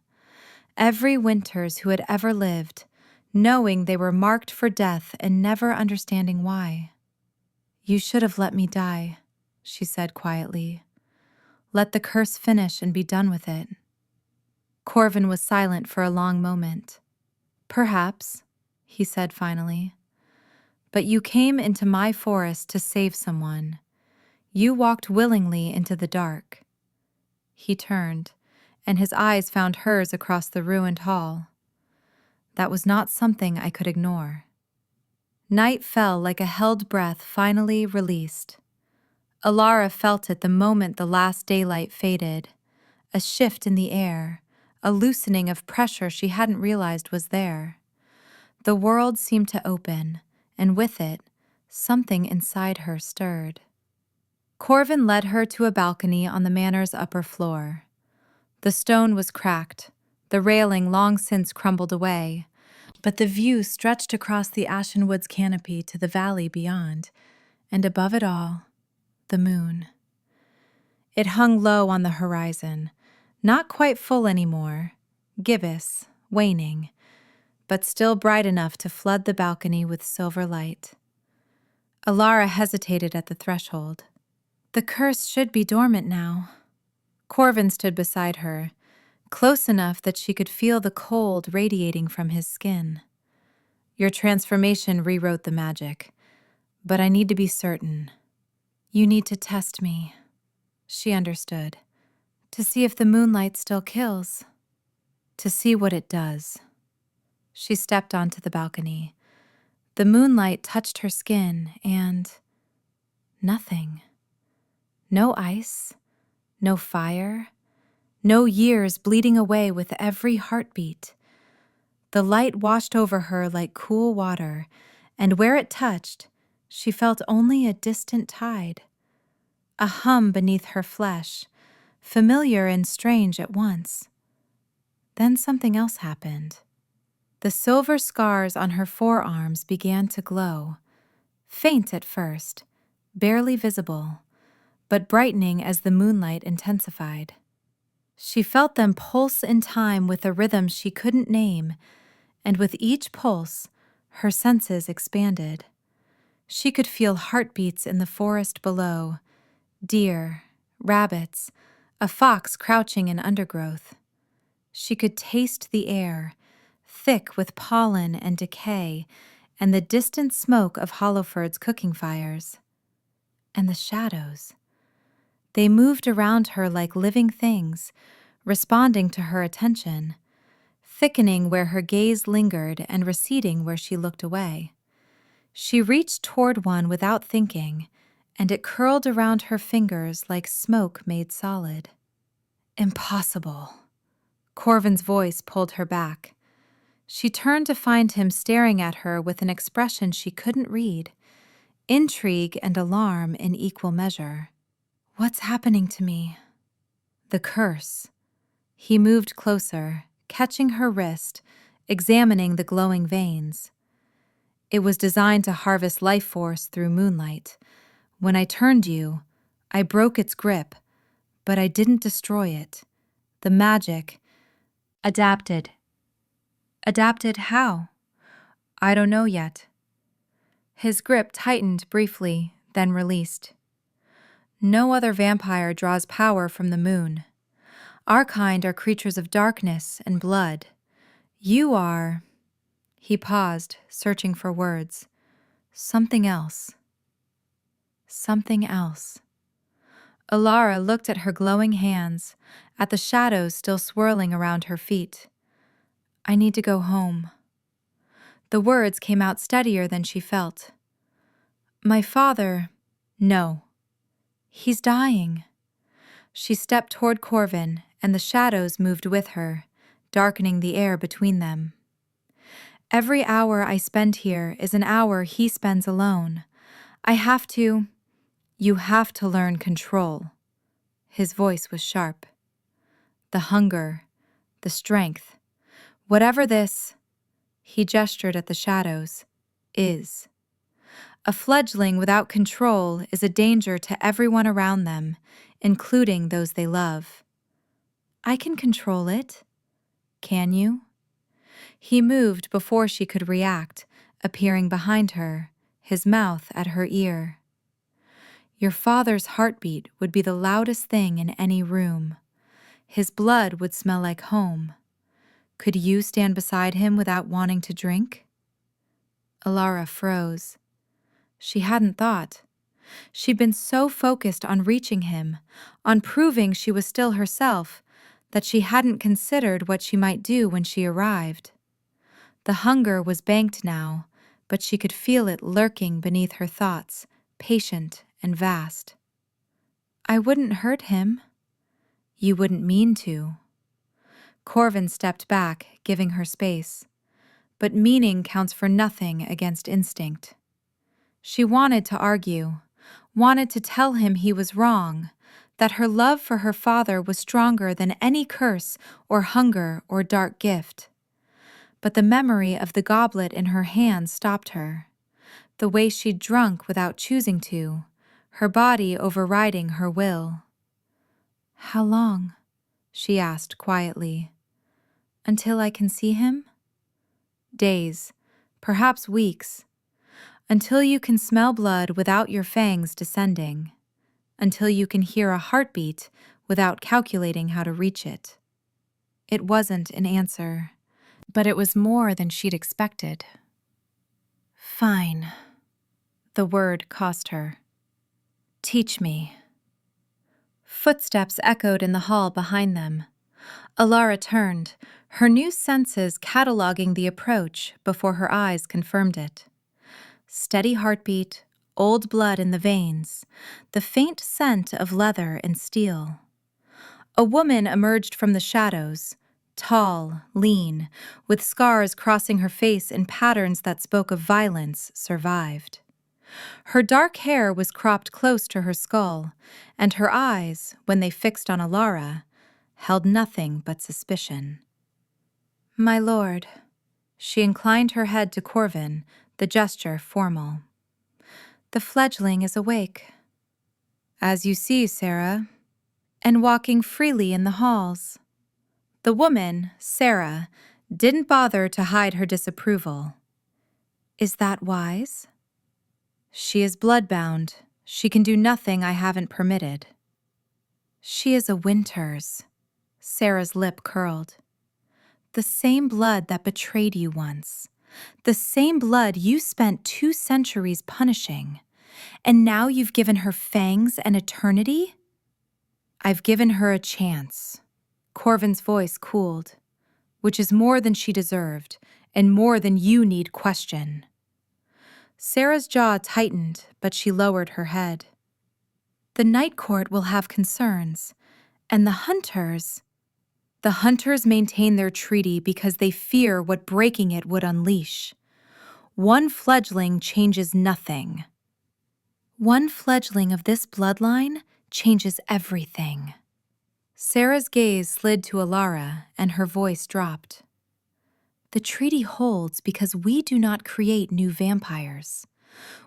Every Wynters who had ever lived, knowing they were marked for death and never understanding why. You should have let me die, she said quietly. Let the curse finish and be done with it. Corvin was silent for a long moment. Perhaps, he said finally. But you came into my forest to save someone. You walked willingly into the dark. He turned, and his eyes found hers across the ruined hall. That was not something I could ignore. Night fell like a held breath finally released. Elara felt it the moment the last daylight faded, a shift in the air, a loosening of pressure she hadn't realized was there. The world seemed to open, and with it, something inside her stirred. Corvin led her to a balcony on the manor's upper floor. The stone was cracked, the railing long since crumbled away, but the view stretched across the Ashenwood's canopy to the valley beyond, and above it all, the moon. It hung low on the horizon, not quite full anymore, gibbous, waning, but still bright enough to flood the balcony with silver light. Elara hesitated at the threshold. The curse should be dormant now. Corvin stood beside her, close enough that she could feel the cold radiating from his skin. Your transformation rewrote the magic, but I need to be certain. You need to test me. She understood. To see if the moonlight still kills. To see what it does. She stepped onto the balcony. The moonlight touched her skin, and nothing. No ice, no fire, no years bleeding away with every heartbeat. The light washed over her like cool water, and where it touched, she felt only a distant tide. A hum beneath her flesh, familiar and strange at once. Then something else happened. The silver scars on her forearms began to glow, faint at first, barely visible, but brightening as the moonlight intensified. She felt them pulse in time with a rhythm she couldn't name, and with each pulse, her senses expanded. She could feel heartbeats in the forest below, deer, rabbits, a fox crouching in undergrowth. She could taste the air, thick with pollen and decay, and the distant smoke of Hollowford's cooking fires. And the shadows. They moved around her like living things, responding to her attention, thickening where her gaze lingered and receding where she looked away. She reached toward one without thinking, and it curled around her fingers like smoke made solid. Impossible. Corvin's voice pulled her back. She turned to find him staring at her with an expression she couldn't read, intrigue and alarm in equal measure. What's happening to me? The curse. He moved closer, catching her wrist, examining the glowing veins. It was designed to harvest life force through moonlight. When I turned you, I broke its grip, but I didn't destroy it. The magic adapted. Adapted how? I don't know yet. His grip tightened briefly, then released. No other vampire draws power from the moon. Our kind are creatures of darkness and blood. You are... He paused, searching for words. Something else. Something else. Elara looked at her glowing hands, at the shadows still swirling around her feet. I need to go home. The words came out steadier than she felt. My father... No. He's dying. She stepped toward Corvin, and the shadows moved with her, darkening the air between them. Every hour I spend here is an hour he spends alone. I have to... You have to learn control. His voice was sharp. The hunger, the strength, whatever this, he gestured at the shadows, is. A fledgling without control is a danger to everyone around them, including those they love. I can control it. Can you? He moved before she could react, appearing behind her, his mouth at her ear. Your father's heartbeat would be the loudest thing in any room. His blood would smell like home. Could you stand beside him without wanting to drink? Elara froze. She hadn't thought. She'd been so focused on reaching him, on proving she was still herself, that she hadn't considered what she might do when she arrived. The hunger was banked now, but she could feel it lurking beneath her thoughts, patient and vast. I wouldn't hurt him. You wouldn't mean to. Corvin stepped back, giving her space. But meaning counts for nothing against instinct. She wanted to argue, wanted to tell him he was wrong, that her love for her father was stronger than any curse or hunger or dark gift. But the memory of the goblet in her hand stopped her. The way she'd drunk without choosing to, her body overriding her will. How long? She asked quietly. Until I can see him? Days, perhaps weeks. Until you can smell blood without your fangs descending. Until you can hear a heartbeat without calculating how to reach it. It wasn't an answer, but it was more than she'd expected. Fine. The word cost her. Teach me. Footsteps echoed in the hall behind them. Elara turned, her new senses cataloging the approach before her eyes confirmed it. Steady heartbeat, old blood in the veins, the faint scent of leather and steel. A woman emerged from the shadows, tall, lean, with scars crossing her face in patterns that spoke of violence, survived. Her dark hair was cropped close to her skull, and her eyes, when they fixed on Elara, held nothing but suspicion. My lord. She inclined her head to Corvin, the gesture formal. The fledgling is awake. As you see, Sarah, and walking freely in the halls. The woman, Sarah, didn't bother to hide her disapproval. Is that wise? She is bloodbound. She can do nothing I haven't permitted. She is a Wynters. Sarah's lip curled. The same blood that betrayed you once. The same blood you spent 2 centuries punishing. And now you've given her fangs and eternity? I've given her a chance. Corvin's voice cooled. Which is more than she deserved, and more than you need question. Sarah's jaw tightened, but she lowered her head. The Night Court will have concerns, and the Hunters maintain their treaty because they fear what breaking it would unleash. One fledgling changes nothing. One fledgling of this bloodline changes everything. Sarah's gaze slid to Elara, and her voice dropped. The treaty holds because we do not create new vampires.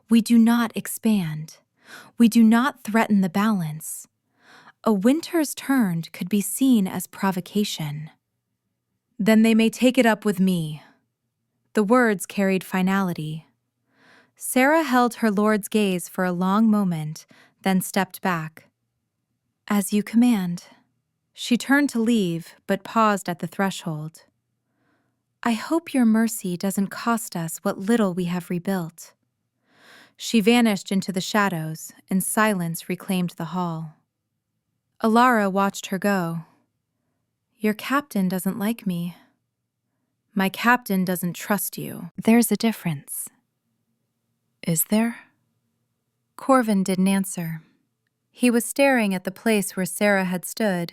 We do not expand. We do not threaten the balance. A winter's turned could be seen as provocation. Then they may take it up with me. The words carried finality. Sarah held her lord's gaze for a long moment, then stepped back. As you command. She turned to leave, but paused at the threshold. I hope your mercy doesn't cost us what little we have rebuilt. She vanished into the shadows, and silence reclaimed the hall. Elara watched her go. Your captain doesn't like me. My captain doesn't trust you. There's a difference. Is there? Corvin didn't answer. He was staring at the place where Sarah had stood,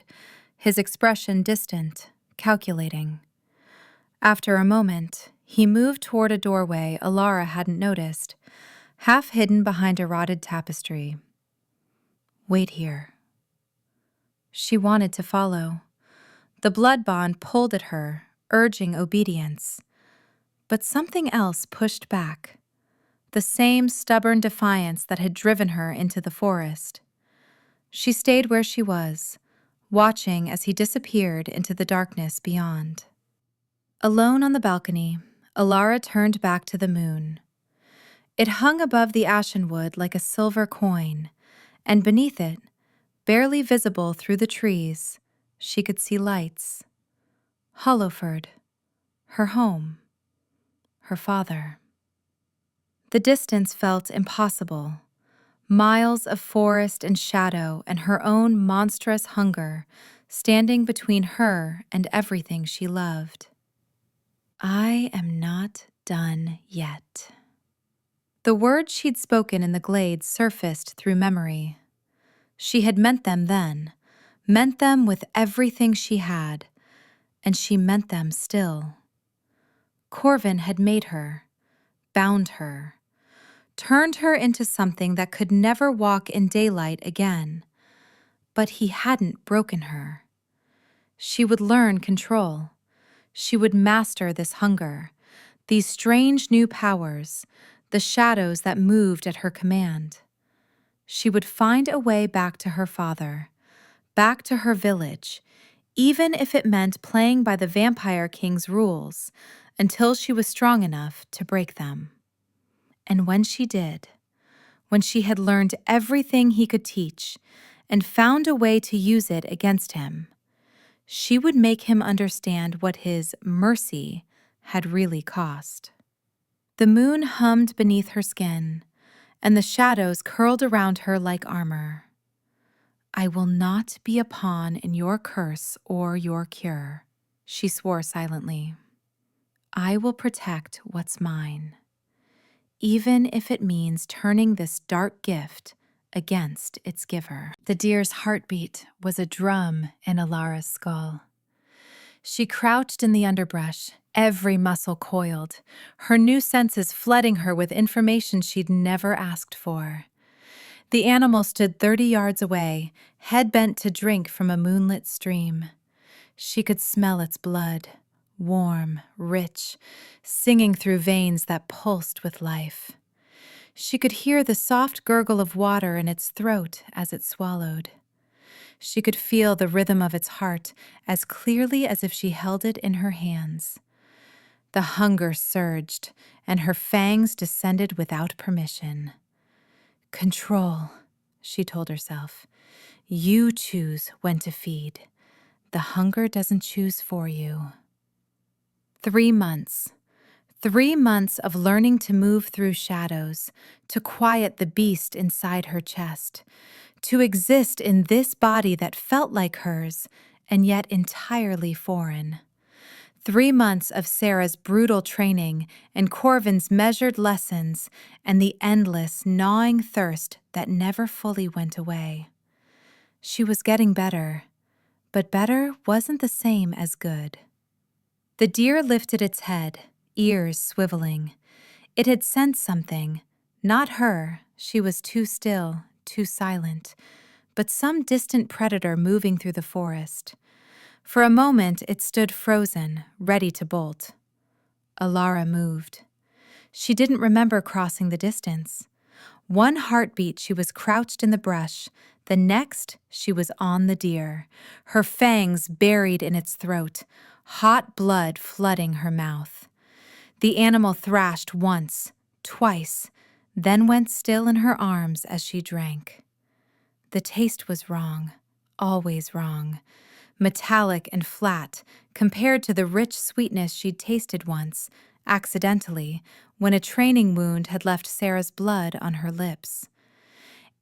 his expression distant, calculating. After a moment, he moved toward a doorway Elara hadn't noticed, half hidden behind a rotted tapestry. Wait here. She wanted to follow. The blood bond pulled at her, urging obedience. But something else pushed back, the same stubborn defiance that had driven her into the forest. She stayed where she was, watching as he disappeared into the darkness beyond. Alone on the balcony, Elara turned back to the moon. It hung above the ashen wood like a silver coin, and beneath it, barely visible through the trees, she could see lights. Hollowford, her home, her father. The distance felt impossible. Miles of forest and shadow and her own monstrous hunger standing between her and everything she loved. I am not done yet. The words she'd spoken in the glade surfaced through memory. She had meant them then, meant them with everything she had, and she meant them still. Corvin had made her, bound her, turned her into something that could never walk in daylight again. But he hadn't broken her. She would learn control. She would master this hunger, these strange new powers, the shadows that moved at her command. She would find a way back to her father, back to her village, even if it meant playing by the Vampire King's rules until she was strong enough to break them. And when she did, when she had learned everything he could teach and found a way to use it against him, she would make him understand what his mercy had really cost. The moon hummed beneath her skin, and the shadows curled around her like armor. I will not be a pawn in your curse or your cure, she swore silently. I will protect what's mine, even if it means turning this dark gift against its giver. The deer's heartbeat was a drum in Elara's skull. She crouched in the underbrush, every muscle coiled, her new senses flooding her with information she'd never asked for. The animal stood 30 yards away, head bent to drink from a moonlit stream. She could smell its blood, warm, rich, singing through veins that pulsed with life. She could hear the soft gurgle of water in its throat as it swallowed. She could feel the rhythm of its heart as clearly as if she held it in her hands. The hunger surged, and her fangs descended without permission. Control, she told herself. You choose when to feed. The hunger doesn't choose for you. 3 months. 3 months of learning to move through shadows, to quiet the beast inside her chest, to exist in this body that felt like hers and yet entirely foreign. 3 months of Sarah's brutal training and Corvin's measured lessons and the endless, gnawing thirst that never fully went away. She was getting better, but better wasn't the same as good. The deer lifted its head, ears swiveling. It had sensed something. Not her, she was too still, too silent. but some distant predator moving through the forest. For a moment, it stood frozen, ready to bolt. Elara moved. She didn't remember crossing the distance. One heartbeat, she was crouched in the brush. The next, she was on the deer, her fangs buried in its throat, hot blood flooding her mouth. The animal thrashed once, twice, then went still in her arms as she drank. The taste was wrong, always wrong, metallic and flat compared to the rich sweetness she'd tasted once, accidentally, when a training wound had left Sarah's blood on her lips.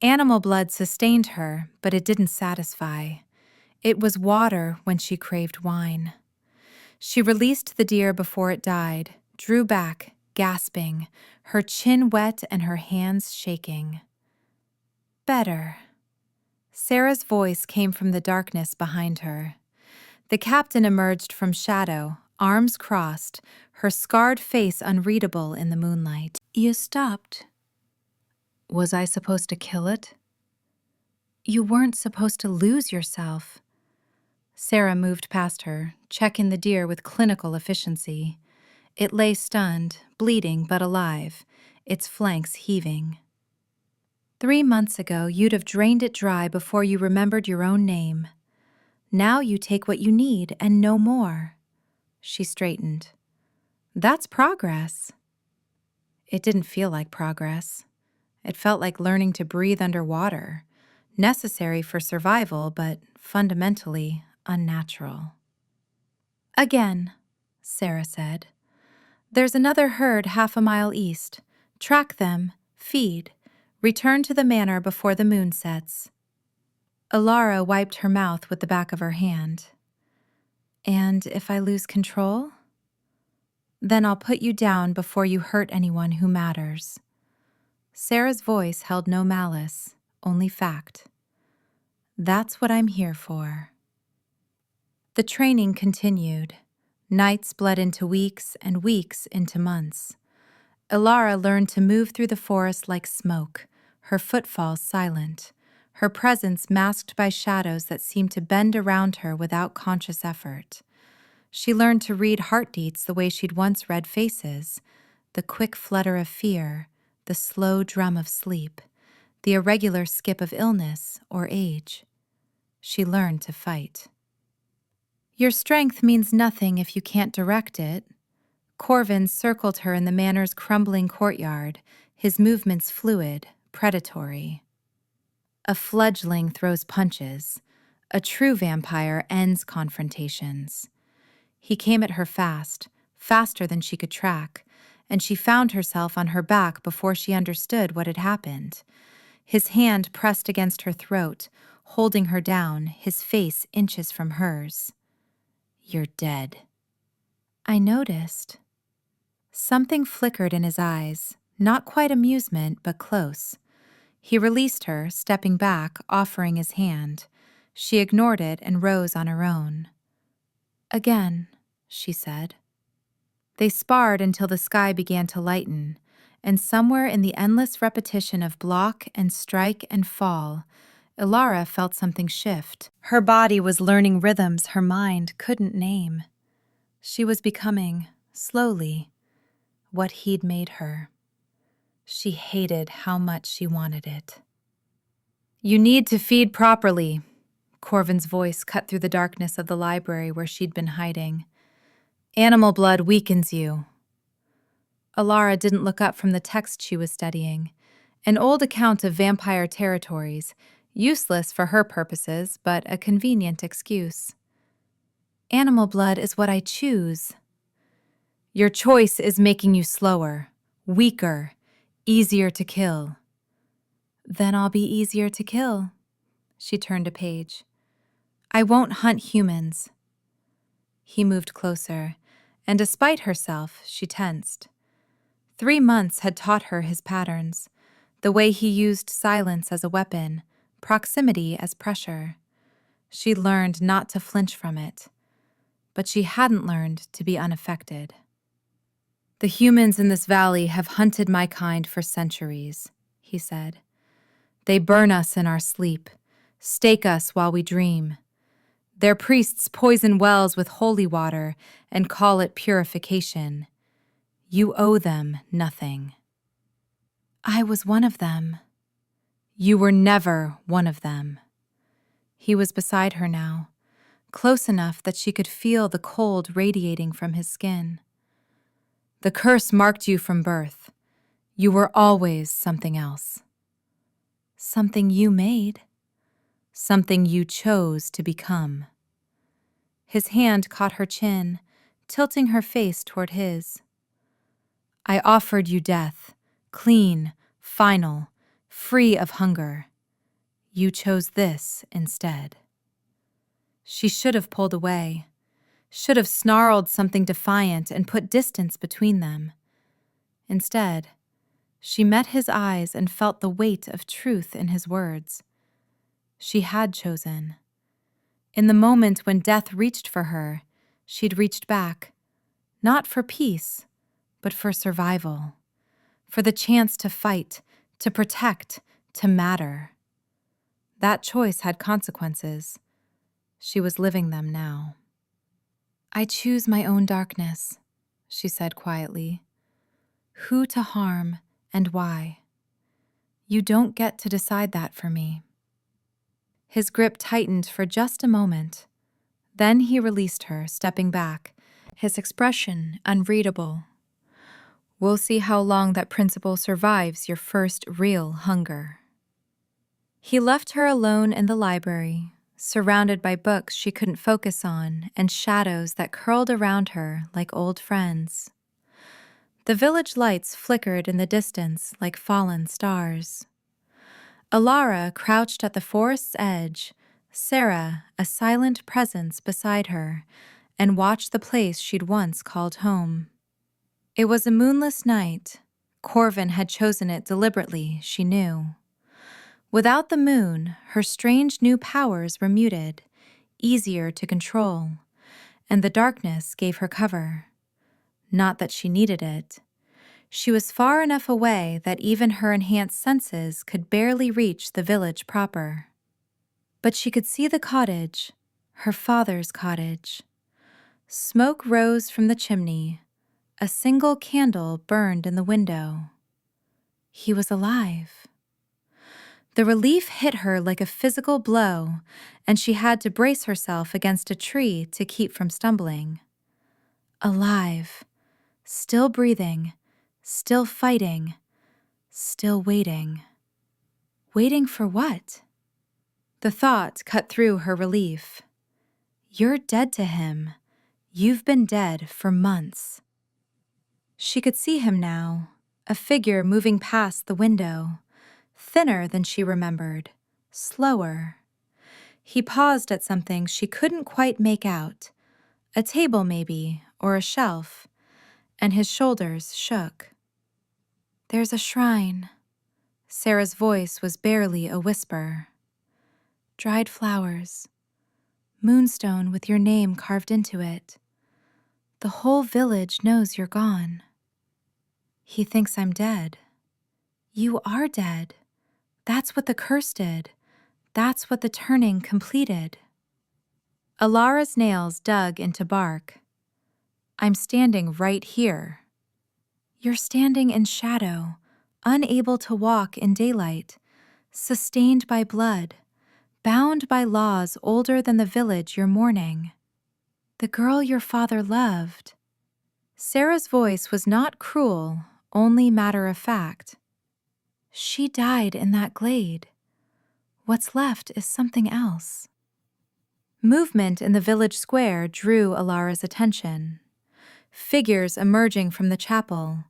Animal blood sustained her, but it didn't satisfy. It was water when she craved wine. She released the deer before it died, drew back, gasping, her chin wet and her hands shaking. Better. Sarah's voice came from the darkness behind her. The captain emerged from shadow, arms crossed, her scarred face unreadable in the moonlight. You stopped. Was I supposed to kill it? You weren't supposed to lose yourself. Sarah moved past her, checking the deer with clinical efficiency. It lay stunned, bleeding but alive, its flanks heaving. 3 months ago, you'd have drained it dry before you remembered your own name. Now you take what you need and no more. She straightened. That's progress. It didn't feel like progress. It felt like learning to breathe underwater, necessary for survival, but fundamentally unnatural. Again, Sarah said. There's another herd 1/2 mile east. Track them, feed, return to the manor before the moon sets. Elara wiped her mouth with the back of her hand. And if I lose control? Then I'll put you down before you hurt anyone who matters. Sarah's voice held no malice, only fact. That's what I'm here for. The training continued. Nights bled into weeks and weeks into months. Elara learned to move through the forest like smoke, her footfalls silent, her presence masked by shadows that seemed to bend around her without conscious effort. She learned to read heartbeats the way she'd once read faces, the quick flutter of fear, the slow drum of sleep, the irregular skip of illness or age. She learned to fight. Your strength means nothing if you can't direct it. Corvin circled her in the manor's crumbling courtyard, his movements fluid, predatory. A fledgling throws punches. A true vampire ends confrontations. He came at her fast, faster than she could track, and she found herself on her back before she understood what had happened. His hand pressed against her throat, holding her down, his face inches from hers. You're dead. I noticed. Something flickered in his eyes, not quite amusement, but close. He released her, stepping back, offering his hand. She ignored it and rose on her own. Again, she said. They sparred until the sky began to lighten, and somewhere in the endless repetition of block and strike and fall, Elara felt something shift. Her body was learning rhythms her mind couldn't name. She was becoming, slowly, what he'd made her. She hated how much she wanted it. You need to feed properly. Corvin's voice cut through the darkness of the library where she'd been hiding. Animal blood weakens you. Elara didn't look up from the text she was studying, an old account of vampire territories, useless for her purposes, but a convenient excuse. Animal blood is what I choose. Your choice is making you slower, weaker, easier to kill. Then I'll be easier to kill. She turned a page. I won't hunt humans. He moved closer, and despite herself, she tensed. 3 months had taught her his patterns, the way he used silence as a weapon, proximity as pressure. She learned not to flinch from it, but she hadn't learned to be unaffected. The humans in this valley have hunted my kind for centuries, he said. They burn us in our sleep, stake us while we dream. Their priests poison wells with holy water and call it purification. You owe them nothing. I was one of them. You were never one of them. He was beside her now, close enough that she could feel the cold radiating from his skin. The curse marked you from birth. You were always something else. Something you made. Something you chose to become. His hand caught her chin, tilting her face toward his. I offered you death, clean, final, free of hunger. You chose this instead. She should have pulled away, should have snarled something defiant and put distance between them. Instead, she met his eyes and felt the weight of truth in his words. She had chosen. In the moment when death reached for her, she'd reached back, not for peace, but for survival, for the chance to fight, to protect, to matter. That choice had consequences. She was living them now. I choose my own darkness, she said quietly. Who to harm and why. You don't get to decide that for me. His grip tightened for just a moment. Then he released her, stepping back, his expression unreadable. We'll see how long that principle survives your first real hunger. He left her alone in the library, surrounded by books she couldn't focus on and shadows that curled around her like old friends. The village lights flickered in the distance like fallen stars. Elara crouched at the forest's edge, Sarah a silent presence beside her, and watched the place she'd once called home. It was a moonless night. Corvin had chosen it deliberately, she knew. Without the moon, her strange new powers were muted, easier to control, and the darkness gave her cover. Not that she needed it. She was far enough away that even her enhanced senses could barely reach the village proper. But she could see the cottage, her father's cottage. Smoke rose from the chimney. A single candle burned in the window. He was alive. The relief hit her like a physical blow, and she had to brace herself against a tree to keep from stumbling. Alive, still breathing, still fighting, still waiting. Waiting for what? The thought cut through her relief. You're dead to him. You've been dead for months. She could see him now, a figure moving past the window, thinner than she remembered, slower. He paused at something she couldn't quite make out, a table maybe, or a shelf, and his shoulders shook. There's a shrine. Sarah's voice was barely a whisper. Dried flowers, moonstone with your name carved into it. The whole village knows you're gone. He thinks I'm dead. You are dead. That's what the curse did. That's what the turning completed. Alara's nails dug into bark. I'm standing right here. You're standing in shadow, unable to walk in daylight, sustained by blood, bound by laws older than the village you're mourning. The girl your father loved. Sarah's voice was not cruel, only matter of fact. She died in that glade. What's left is something else. Movement in the village square drew Alara's attention. Figures emerging from the chapel,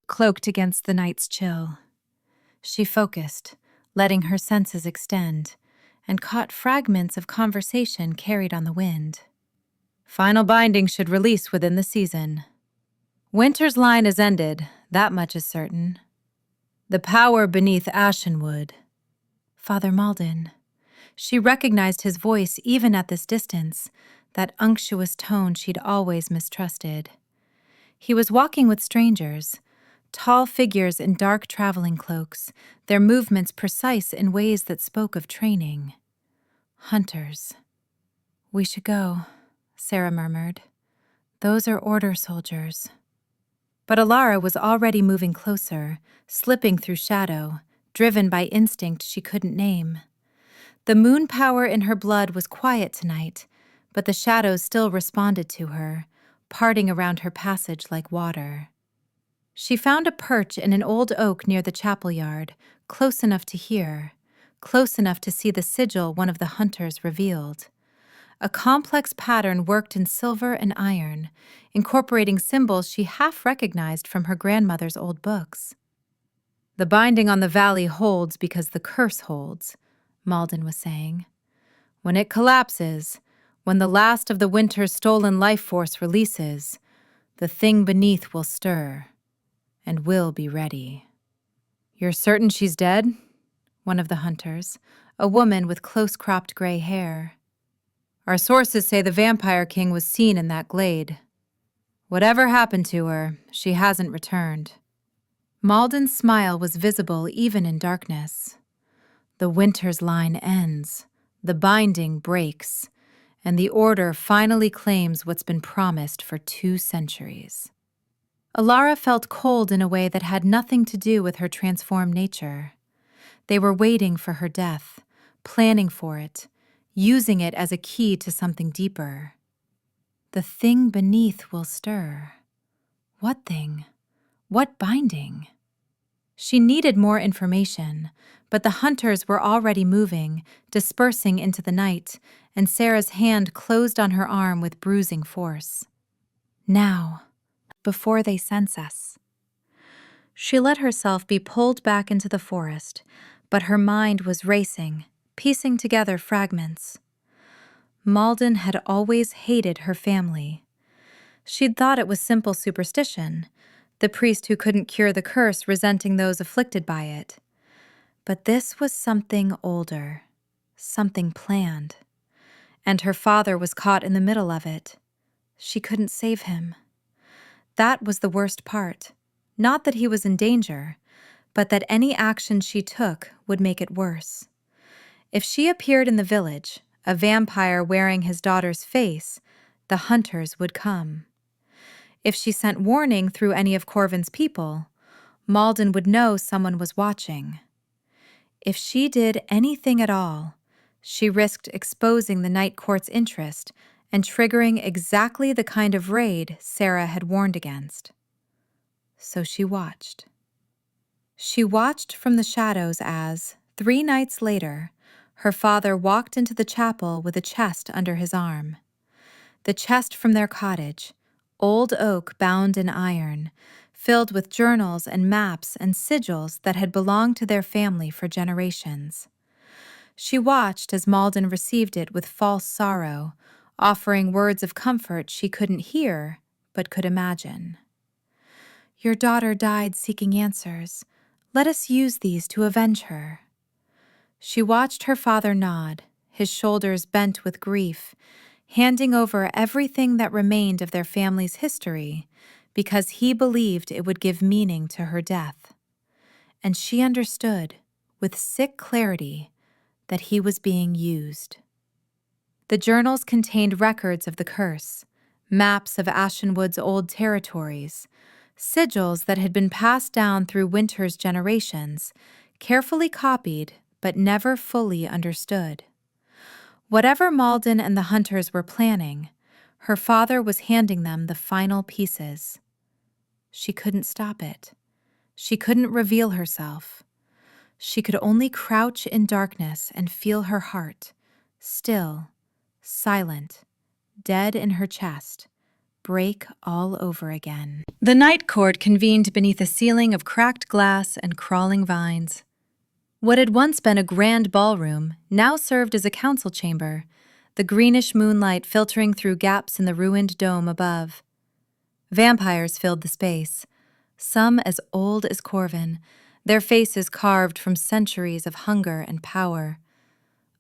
cloaked against the night's chill. She focused, letting her senses extend, and caught fragments of conversation carried on the wind. Final binding should release within the season. Winter's line is ended, that much is certain. The power beneath Ashenwood. Father Malden. She recognized his voice even at this distance, that unctuous tone she'd always mistrusted. He was walking with strangers, tall figures in dark traveling cloaks, their movements precise in ways that spoke of training. Hunters. We should go, Sarah murmured. Those are order soldiers. But Elara was already moving closer, slipping through shadow, driven by instinct she couldn't name. The moon power in her blood was quiet tonight, but the shadows still responded to her, parting around her passage like water. She found a perch in an old oak near the chapel yard, close enough to hear, close enough to see the sigil one of the hunters revealed. A complex pattern worked in silver and iron, incorporating symbols she half recognized from her grandmother's old books. The binding on the valley holds because the curse holds, Malden was saying. When it collapses, when the last of the winter's stolen life force releases, the thing beneath will stir, and will be ready. You're certain she's dead? One of the hunters, a woman with close-cropped gray hair. Our sources say the Vampire King was seen in that glade. Whatever happened to her, she hasn't returned. Malden's smile was visible even in darkness. The winter's line ends, the binding breaks, and the Order finally claims what's been promised for 2 centuries. Elara felt cold in a way that had nothing to do with her transformed nature. They were waiting for her death, planning for it, using it as a key to something deeper. The thing beneath will stir. What thing? What binding? She needed more information, but the hunters were already moving, dispersing into the night, and Sarah's hand closed on her arm with bruising force. Now, before they sense us. She let herself be pulled back into the forest, but her mind was racing, piecing together fragments. Malden had always hated her family. She'd thought it was simple superstition, the priest who couldn't cure the curse resenting those afflicted by it. But this was something older, something planned. And her father was caught in the middle of it. She couldn't save him. That was the worst part. Not that he was in danger, but that any action she took would make it worse. If she appeared in the village, a vampire wearing his daughter's face, the hunters would come. If she sent warning through any of Corvin's people, Malden would know someone was watching. If she did anything at all, she risked exposing the Night Court's interest and triggering exactly the kind of raid Sarah had warned against. So she watched. She watched from the shadows as, 3 nights later, her father walked into the chapel with a chest under his arm. The chest from their cottage, old oak bound in iron, filled with journals and maps and sigils that had belonged to their family for generations. She watched as Malden received it with false sorrow, offering words of comfort she couldn't hear but could imagine. Your daughter died seeking answers. Let us use these to avenge her. She watched her father nod, his shoulders bent with grief, handing over everything that remained of their family's history because he believed it would give meaning to her death. And she understood, with sick clarity, that he was being used. The journals contained records of the curse, maps of Ashenwood's old territories, sigils that had been passed down through Winter's generations, carefully copied but never fully understood. Whatever Malden and the hunters were planning, her father was handing them the final pieces. She couldn't stop it. She couldn't reveal herself. She could only crouch in darkness and feel her heart, still, silent, dead in her chest, break all over again. The night court convened beneath a ceiling of cracked glass and crawling vines. What had once been a grand ballroom now served as a council chamber, the greenish moonlight filtering through gaps in the ruined dome above. Vampires filled the space, some as old as Corvin, their faces carved from centuries of hunger and power.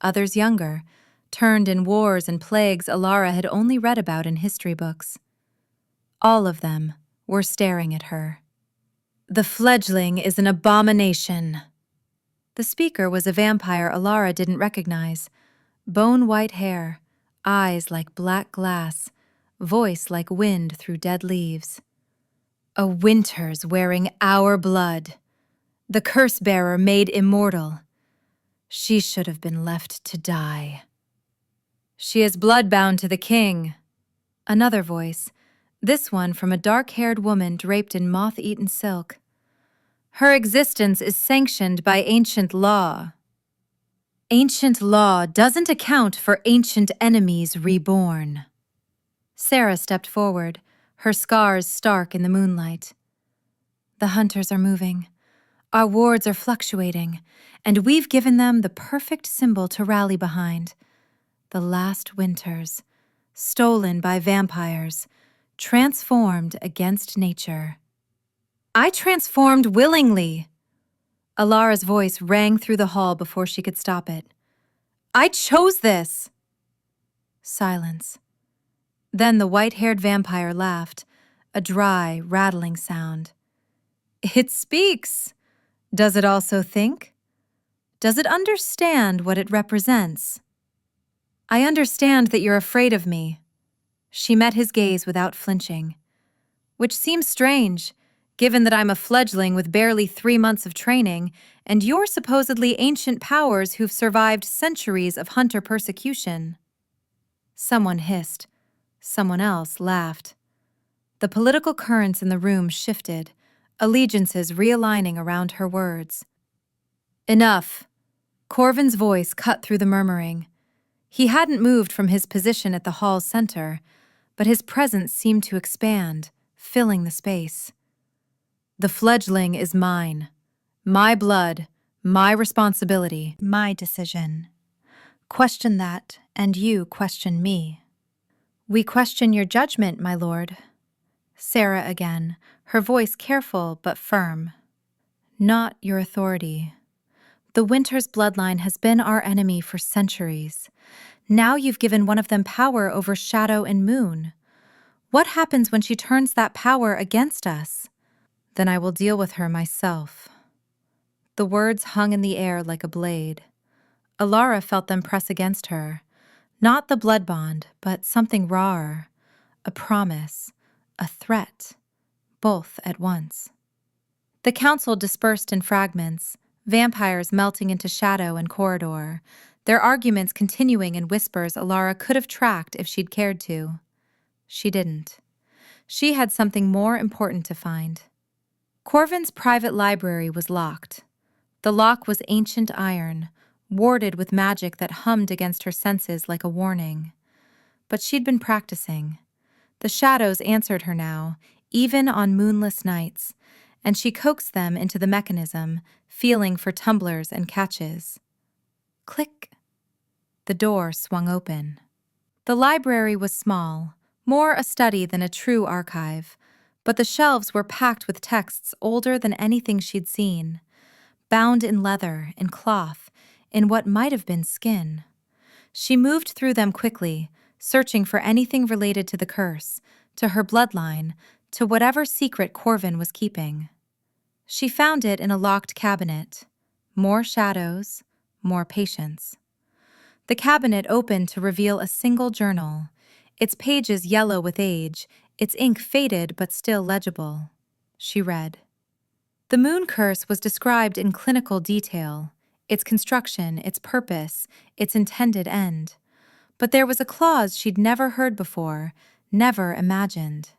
Others younger, turned in wars and plagues Elara had only read about in history books. All of them were staring at her. The fledgling is an abomination. The speaker was a vampire Elara didn't recognize, Bone-white hair, eyes like black glass, voice like wind through dead leaves. A Wynters wearing our blood, the curse-bearer made immortal. She should have been left to die. She is bloodbound to the king. Another voice, this one from a dark-haired woman draped in moth-eaten silk. Her existence is sanctioned by ancient law. Ancient law doesn't account for ancient enemies reborn. Sarah stepped forward, her scars stark in the moonlight. The hunters are moving. Our wards are fluctuating, and we've given them the perfect symbol to rally behind. The last Wynters, stolen by vampires, transformed against nature. I transformed willingly. Elara's voice rang through the hall before she could stop it. I chose this! Silence. Then the white-haired vampire laughed, a dry, rattling sound. It speaks. Does it also think? Does it understand what it represents? I understand that you're afraid of me. She met his gaze without flinching. Which seems strange, given that I'm a fledgling with barely 3 months of training, and you're supposedly ancient powers who've survived centuries of hunter persecution. Someone hissed. Someone else laughed. The political currents in the room shifted, allegiances realigning around her words. Enough. Corvin's voice cut through the murmuring. He hadn't moved from his position at the hall's center, but his presence seemed to expand, filling the space. The fledgling is mine. My blood, my responsibility, my decision. Question that, and you question me. We question your judgment, my lord. Sarah again, her voice careful but firm. Not your authority. The Wynters bloodline has been our enemy for centuries. Now you've given one of them power over Shadow and Moon. What happens when she turns that power against us? Then I will deal with her myself. The words hung in the air like a blade. Elara felt them press against her. Not the blood bond, but something rawer. A promise, a threat, both at once. The council dispersed in fragments, vampires melting into shadow and corridor, their arguments continuing in whispers Elara could have tracked if she'd cared to. She didn't. She had something more important to find. Corvin's private library was locked. The lock was ancient iron, warded with magic that hummed against her senses like a warning. But she'd been practicing. The shadows answered her now, even on moonless nights, and she coaxed them into the mechanism, feeling for tumblers and catches. Click. The door swung open. The library was small, more a study than a true archive, but the shelves were packed with texts older than anything she'd seen, bound in leather, in cloth, in what might have been skin. She moved through them quickly, searching for anything related to the curse, to her bloodline, to whatever secret Corvin was keeping. She found it in a locked cabinet. More shadows, more patience. The cabinet opened to reveal a single journal, its pages yellow with age, its ink faded but still legible. She read. The moon curse was described in clinical detail, its construction, its purpose, its intended end. But there was a clause she'd never heard before, never imagined.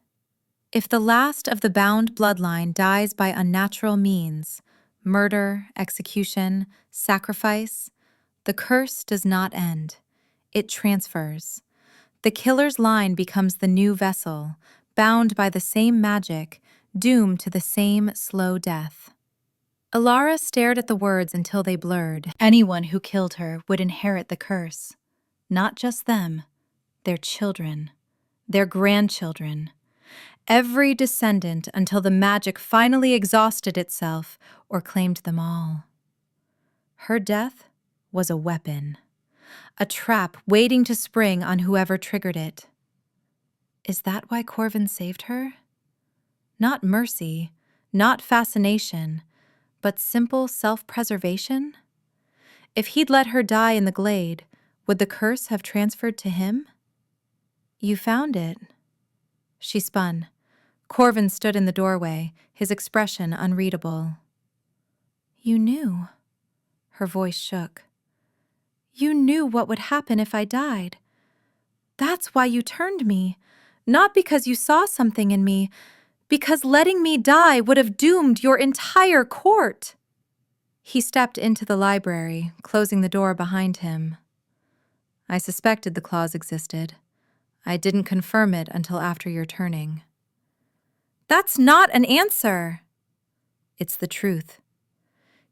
If the last of the bound bloodline dies by unnatural means, murder, execution, sacrifice, the curse does not end. It transfers. The killer's line becomes the new vessel, bound by the same magic, doomed to the same slow death. Elara stared at the words until they blurred. Anyone who killed her would inherit the curse. Not just them, their children, their grandchildren. Every descendant until the magic finally exhausted itself or claimed them all. Her death was a weapon, a trap waiting to spring on whoever triggered it. Is that why Corvin saved her? Not mercy, not fascination, but simple self-preservation? If he'd let her die in the glade, Would the curse have transferred to him? You found it. She spun. Corvin stood in the doorway, his expression unreadable. You knew. Her voice shook. You knew what would happen if I died. That's why you turned me. Not because you saw something in me, because letting me die would have doomed your entire court. He stepped into the library, closing the door behind him. I suspected the clause existed. I didn't confirm it until after your turning. That's not an answer. It's the truth.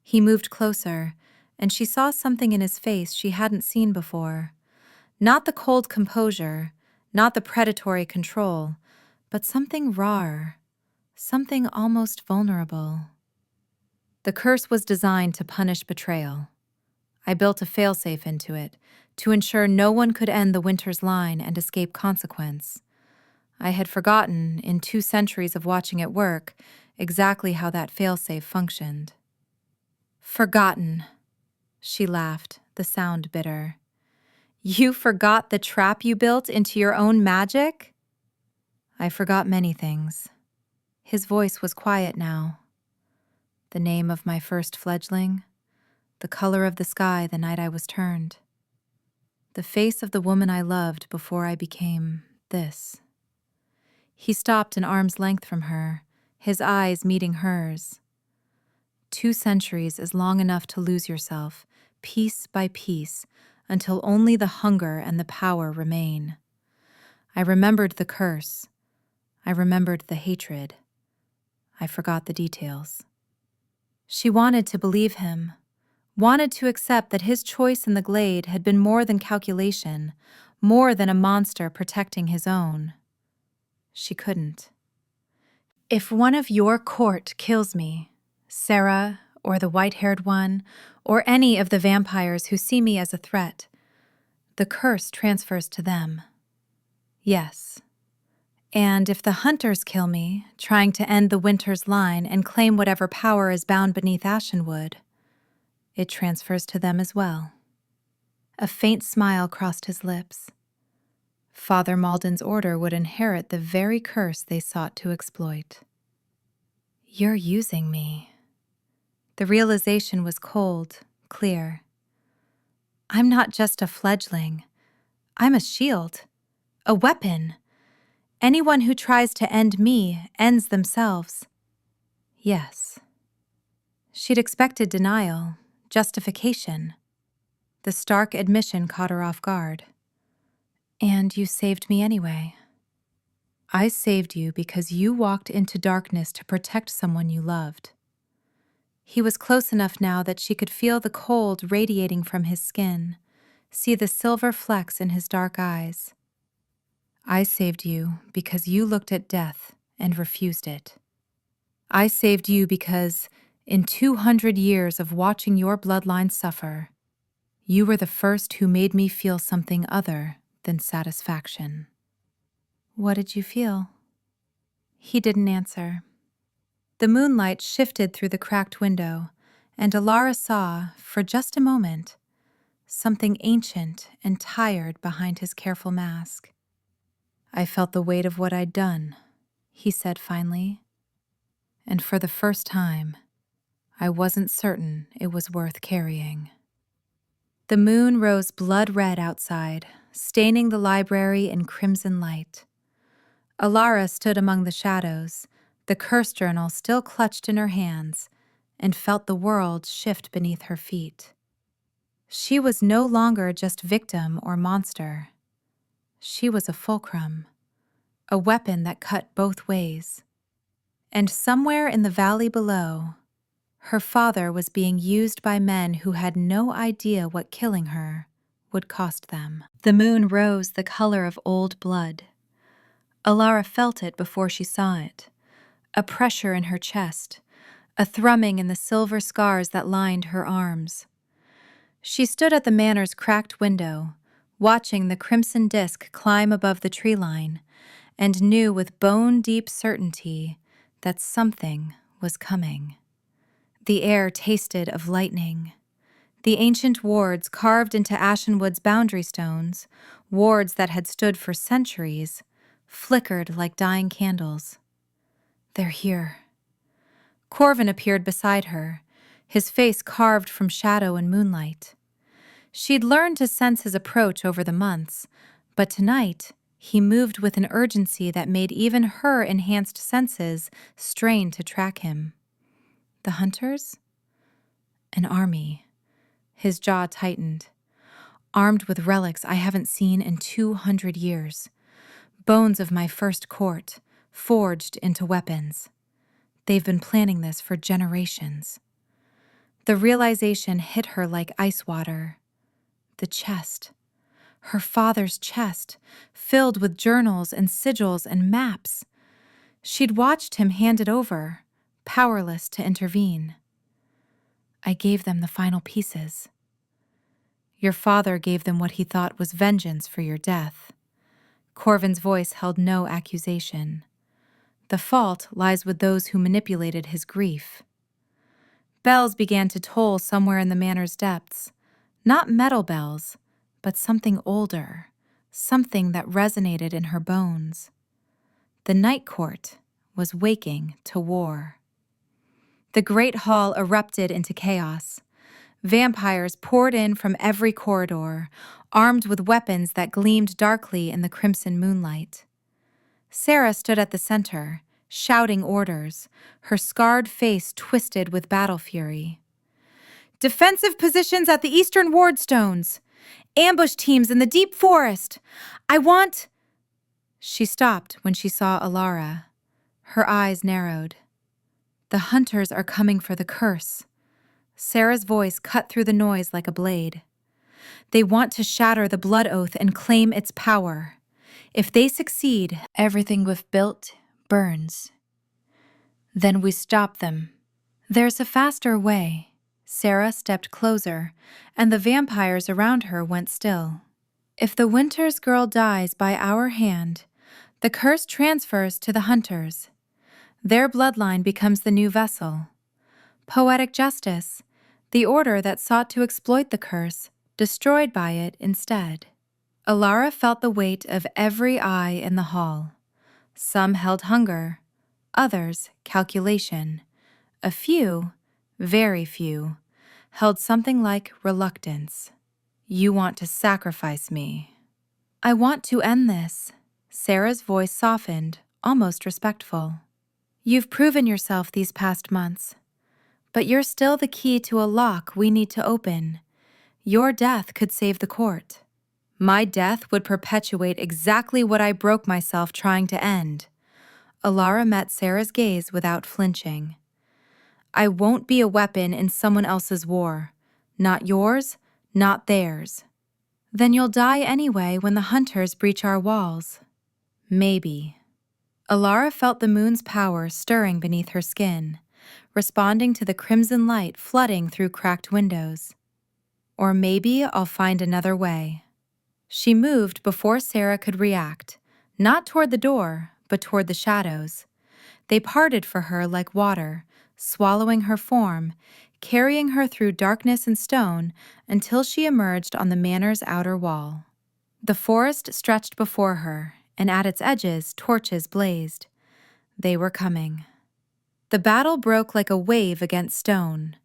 He moved closer, and she saw something in his face she hadn't seen before. Not the cold composure, not the predatory control, but something rawer, something almost vulnerable. The curse was designed to punish betrayal. I built a failsafe into it, to ensure no one could end the Wynters line and escape consequence. I had forgotten, in 2 centuries of watching it work, exactly how that failsafe functioned. Forgotten, she laughed, the sound bitter. You forgot the trap you built into your own magic? I forgot many things. His voice was quiet now. The name of my first fledgling, the color of the sky the night I was turned, the face of the woman I loved before I became this. He stopped an arm's length from her, his eyes meeting hers. 2 centuries is long enough to lose yourself, piece by piece, until only the hunger and the power remain. I remembered the curse. I remembered the hatred. I forgot the details. She wanted to believe him, wanted to accept that his choice in the glade had been more than calculation, more than a monster protecting his own. She couldn't. If one of your court kills me, Sarah, or the white-haired one, or any of the vampires who see me as a threat, the curse transfers to them. Yes. And if the hunters kill me, trying to end the Wynters line and claim whatever power is bound beneath Ashenwood, it transfers to them as well. A faint smile crossed his lips. Father Malden's order would inherit the very curse they sought to exploit. You're using me. The realization was cold, clear. I'm not just a fledgling. I'm a shield, a weapon. Anyone who tries to end me ends themselves. Yes. She'd expected denial, justification. The stark admission caught her off guard. And you saved me anyway. I saved you because you walked into darkness to protect someone you loved. He was close enough now that she could feel the cold radiating from his skin, see the silver flecks in his dark eyes. I saved you because you looked at death and refused it. I saved you because, in 200 years of watching your bloodline suffer, you were the first who made me feel something other than satisfaction. What did you feel? He didn't answer. The moonlight shifted through the cracked window, and Elara saw, for just a moment, something ancient and tired behind his careful mask. I felt the weight of what I'd done, he said finally. And for the first time, I wasn't certain it was worth carrying. The moon rose blood red outside, staining the library in crimson light. Elara stood among the shadows, the curse journal still clutched in her hands, and felt the world shift beneath her feet. She was no longer just victim or monster. She was a fulcrum, a weapon that cut both ways. And somewhere in the valley below, her father was being used by men who had no idea what killing her would cost them. The moon rose the color of old blood. Elara felt it before she saw it, a pressure in her chest, a thrumming in the silver scars that lined her arms. She stood at the manor's cracked window, watching the crimson disk climb above the tree line, and knew with bone-deep certainty that something was coming. The air tasted of lightning. The ancient wards carved into Ashenwood's boundary stones, wards that had stood for centuries, flickered like dying candles. They're here. Corvin appeared beside her, his face carved from shadow and moonlight. She'd learned to sense his approach over the months, but tonight he moved with an urgency that made even her enhanced senses strain to track him. The hunters? An army. His jaw tightened. Armed with relics I haven't seen in 200 years. Bones of my first court, forged into weapons. They've been planning this for generations. The realization hit her like ice water. The chest. Her father's chest, filled with journals and sigils and maps. She'd watched him hand it over, powerless to intervene. I gave them the final pieces. Your father gave them what he thought was vengeance for your death. Corvin's voice held no accusation. The fault lies with those who manipulated his grief. Bells began to toll somewhere in the manor's depths. Not metal bells, but something older, something that resonated in her bones. The night court was waking to war. The great hall erupted into chaos. Vampires poured in from every corridor, armed with weapons that gleamed darkly in the crimson moonlight. Sarah stood at the center, shouting orders, her scarred face twisted with battle fury. Defensive positions at the eastern wardstones! Ambush teams in the deep forest! I want... She stopped when she saw Elara. Her eyes narrowed. The hunters are coming for the curse. Sarah's voice cut through the noise like a blade. They want to shatter the blood oath and claim its power. If they succeed, everything we've built burns. Then we stop them. There's a faster way. Sarah stepped closer, and the vampires around her went still. If the Wynters girl dies by our hand, the curse transfers to the hunters. Their bloodline becomes the new vessel. Poetic justice, the order that sought to exploit the curse, destroyed by it instead. Elara felt the weight of every eye in the hall. Some held hunger, others calculation. A few, very few, held something like reluctance. You want to sacrifice me. I want to end this. Sarah's voice softened, almost respectful. You've proven yourself these past months, but you're still the key to a lock we need to open. Your death could save the court. My death would perpetuate exactly what I broke myself trying to end. Elara met Sarah's gaze without flinching. I won't be a weapon in someone else's war. Not yours, not theirs. Then you'll die anyway when the hunters breach our walls. Maybe. Elara felt the moon's power stirring beneath her skin, responding to the crimson light flooding through cracked windows. Or maybe I'll find another way. She moved before Sarah could react, not toward the door, but toward the shadows. They parted for her like water, swallowing her form, carrying her through darkness and stone until she emerged on the manor's outer wall. The forest stretched before her, and at its edges torches blazed. They were coming. The battle broke like a wave against stone.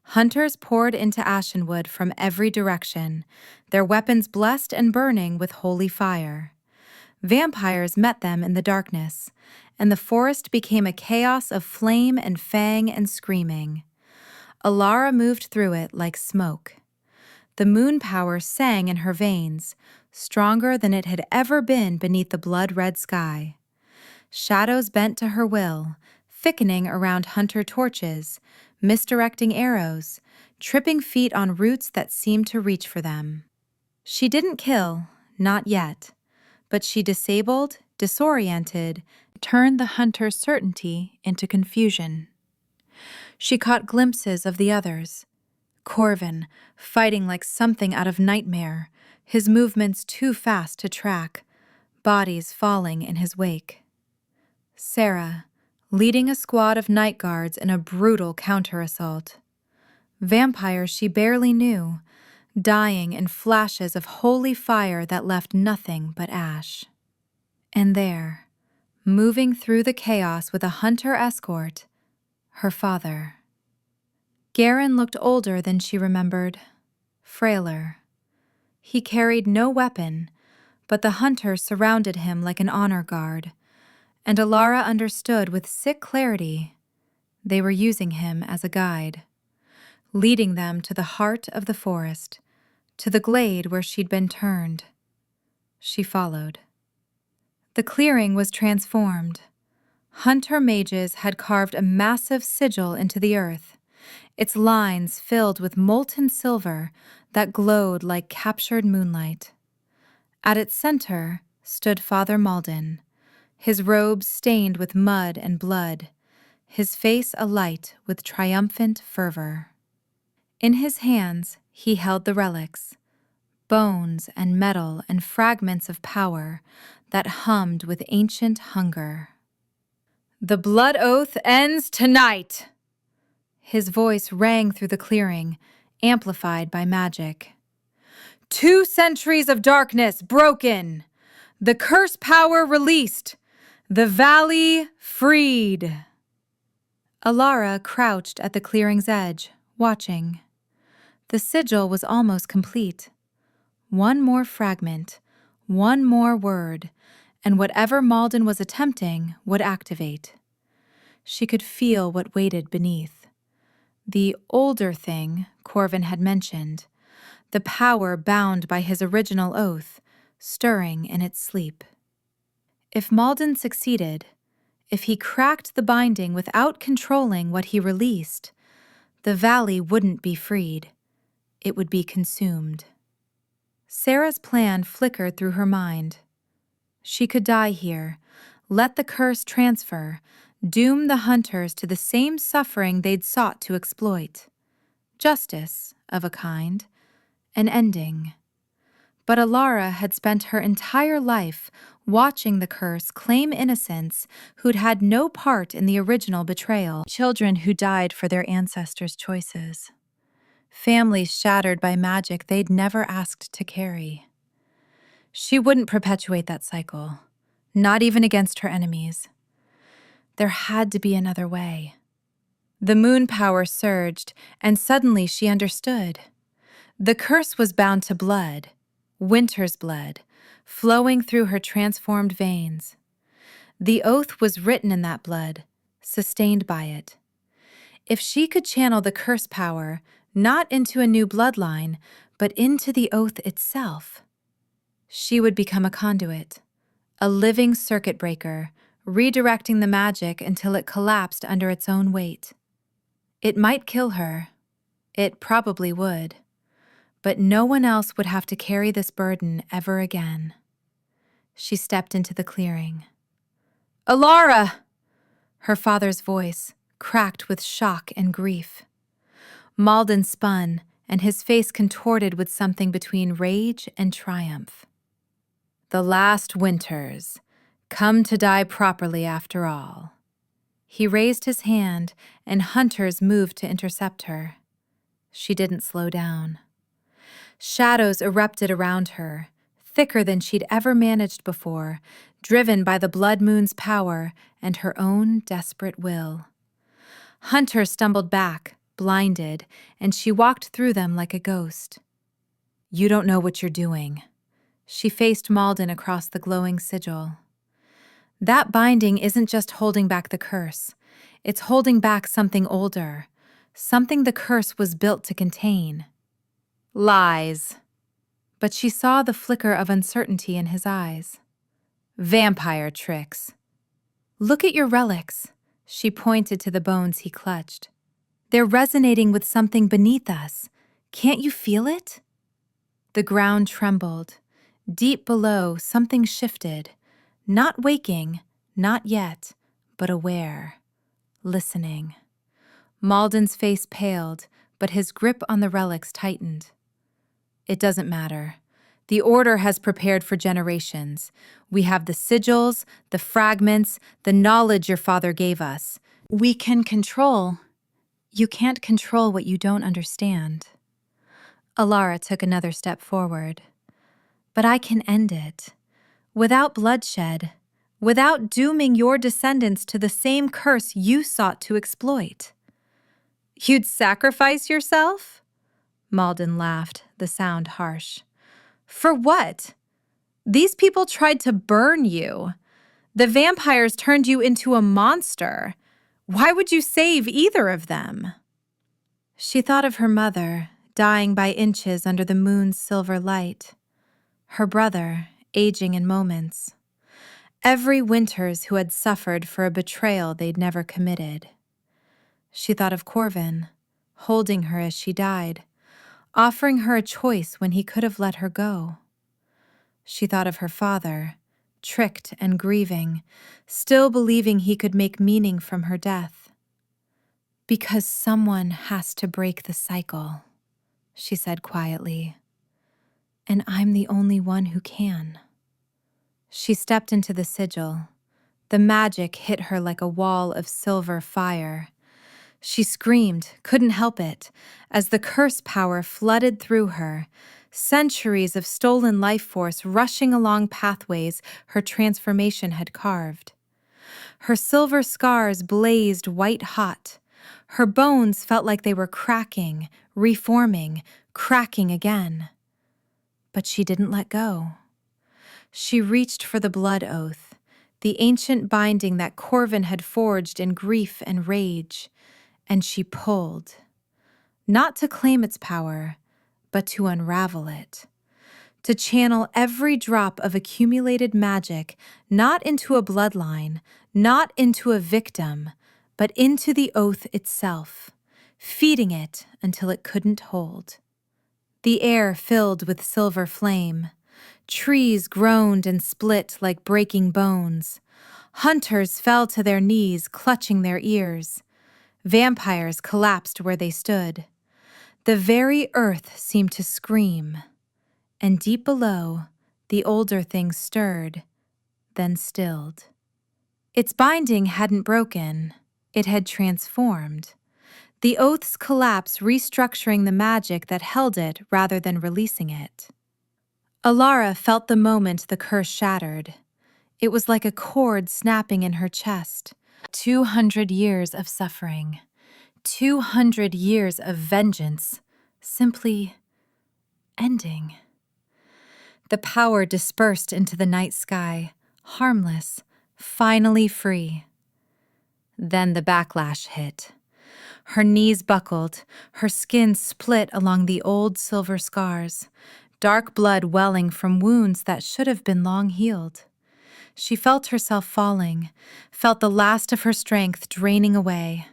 Hunters poured into Ashenwood from every direction, their weapons blessed and burning with holy fire. Vampires met them in the darkness, and the forest became a chaos of flame and fang and screaming. Elara moved through it like smoke. The moon power sang in her veins, stronger than it had ever been beneath the blood-red sky. Shadows bent to her will, thickening around hunter torches, misdirecting arrows, tripping feet on roots that seemed to reach for them. She didn't kill, not yet, but she disabled, disoriented, turned the hunter's certainty into confusion. She caught glimpses of the others. Corvin, fighting like something out of nightmare, his movements too fast to track, bodies falling in his wake. Sarah, leading a squad of night guards in a brutal counter-assault. Vampires she barely knew, dying in flashes of holy fire that left nothing but ash. And there, moving through the chaos with a hunter escort, her father. Garen looked older than she remembered, frailer. He carried no weapon, but the hunters surrounded him like an honor guard, and Elara understood with sick clarity they were using him as a guide, leading them to the heart of the forest, to the glade where she'd been turned. She followed. The clearing was transformed. Hunter mages had carved a massive sigil into the earth, its lines filled with molten silver that glowed like captured moonlight. At its center stood Father Malden, his robes stained with mud and blood, his face alight with triumphant fervor. In his hands he held the relics, bones and metal and fragments of power that hummed with ancient hunger. "The blood oath ends tonight!" His voice rang through the clearing, amplified by magic. 2 centuries of darkness broken! The curse power released! The valley freed! Elara crouched at the clearing's edge, watching. The sigil was almost complete. One more fragment, one more word, and whatever Malden was attempting would activate. She could feel what waited beneath. The older thing Corvin had mentioned, the power bound by his original oath, stirring in its sleep. If Malden succeeded, if he cracked the binding without controlling what he released, the valley wouldn't be freed. It would be consumed. Sarah's plan flickered through her mind. She could die here, let the curse transfer, doom the hunters to the same suffering they'd sought to exploit. Justice, of a kind, an ending. But Elara had spent her entire life watching the curse claim innocents who'd had no part in the original betrayal, children who died for their ancestors' choices, families shattered by magic they'd never asked to carry. She wouldn't perpetuate that cycle, not even against her enemies. There had to be another way. The moon power surged, and suddenly she understood. The curse was bound to blood, Wynters' blood, flowing through her transformed veins. The oath was written in that blood, sustained by it. If she could channel the curse power, not into a new bloodline, but into the oath itself, she would become a conduit, a living circuit breaker, redirecting the magic until it collapsed under its own weight. It might kill her. It probably would. But no one else would have to carry this burden ever again. She stepped into the clearing. "Elara!" Her father's voice, cracked with shock and grief. Malden spun, and his face contorted with something between rage and triumph. "The last Wynters, come to die properly after all." He raised his hand, and hunters moved to intercept her. She didn't slow down. Shadows erupted around her, thicker than she'd ever managed before, driven by the blood moon's power and her own desperate will. Hunter stumbled back, blinded, and she walked through them like a ghost. "You don't know what you're doing." She faced Malden across the glowing sigil. "That binding isn't just holding back the curse. It's holding back something older, something the curse was built to contain." Lies. But she saw the flicker of uncertainty in his eyes. "Vampire tricks." "Look at your relics." She pointed to the bones he clutched. "They're resonating with something beneath us. Can't you feel it?" The ground trembled. Deep below, something shifted. Not waking, not yet, but aware. Listening. Malden's face paled, but his grip on the relics tightened. "It doesn't matter. The Order has prepared for generations. We have the sigils, the fragments, the knowledge your father gave us. We can control You can't control what you don't understand. Elara took another step forward. But I can end it. Without bloodshed. Without dooming your descendants to the same curse you sought to exploit. You'd sacrifice yourself? Malden laughed, the sound harsh. For what? These people tried to burn you. The vampires turned you into a monster. Why would you save either of them? She thought of her mother, dying by inches under the moon's silver light. Her brother, aging in moments. Every Wynters who had suffered for a betrayal they'd never committed. She thought of Corvin, holding her as she died, offering her a choice when he could have let her go. She thought of her father, tricked and grieving, still believing he could make meaning from her death. Because someone has to break the cycle, she said quietly, and I'm the only one who can. She stepped into the sigil. The magic hit her like a wall of silver fire. She screamed, couldn't help it, as the curse power flooded through her, centuries of stolen life force rushing along pathways her transformation had carved. Her silver scars blazed white-hot. Her bones felt like they were cracking, reforming, cracking again. But she didn't let go. She reached for the blood oath, the ancient binding that Corvin had forged in grief and rage, and she pulled. Not to claim its power, but to unravel it. To channel every drop of accumulated magic not into a bloodline, not into a victim, but into the oath itself, feeding it until it couldn't hold. The air filled with silver flame. Trees groaned and split like breaking bones. Hunters fell to their knees, clutching their ears. Vampires collapsed where they stood. The very earth seemed to scream. And deep below, the older thing stirred, then stilled. Its binding hadn't broken. It had transformed. The oath's collapse restructuring the magic that held it rather than releasing it. Elara felt the moment the curse shattered. It was like a cord snapping in her chest. 200 years of suffering. 200 years of vengeance. Simply ending. The power dispersed into the night sky, harmless, finally free. Then the backlash hit. Her knees buckled, her skin split along the old silver scars, dark blood welling from wounds that should have been long healed. She felt herself falling, felt the last of her strength draining away.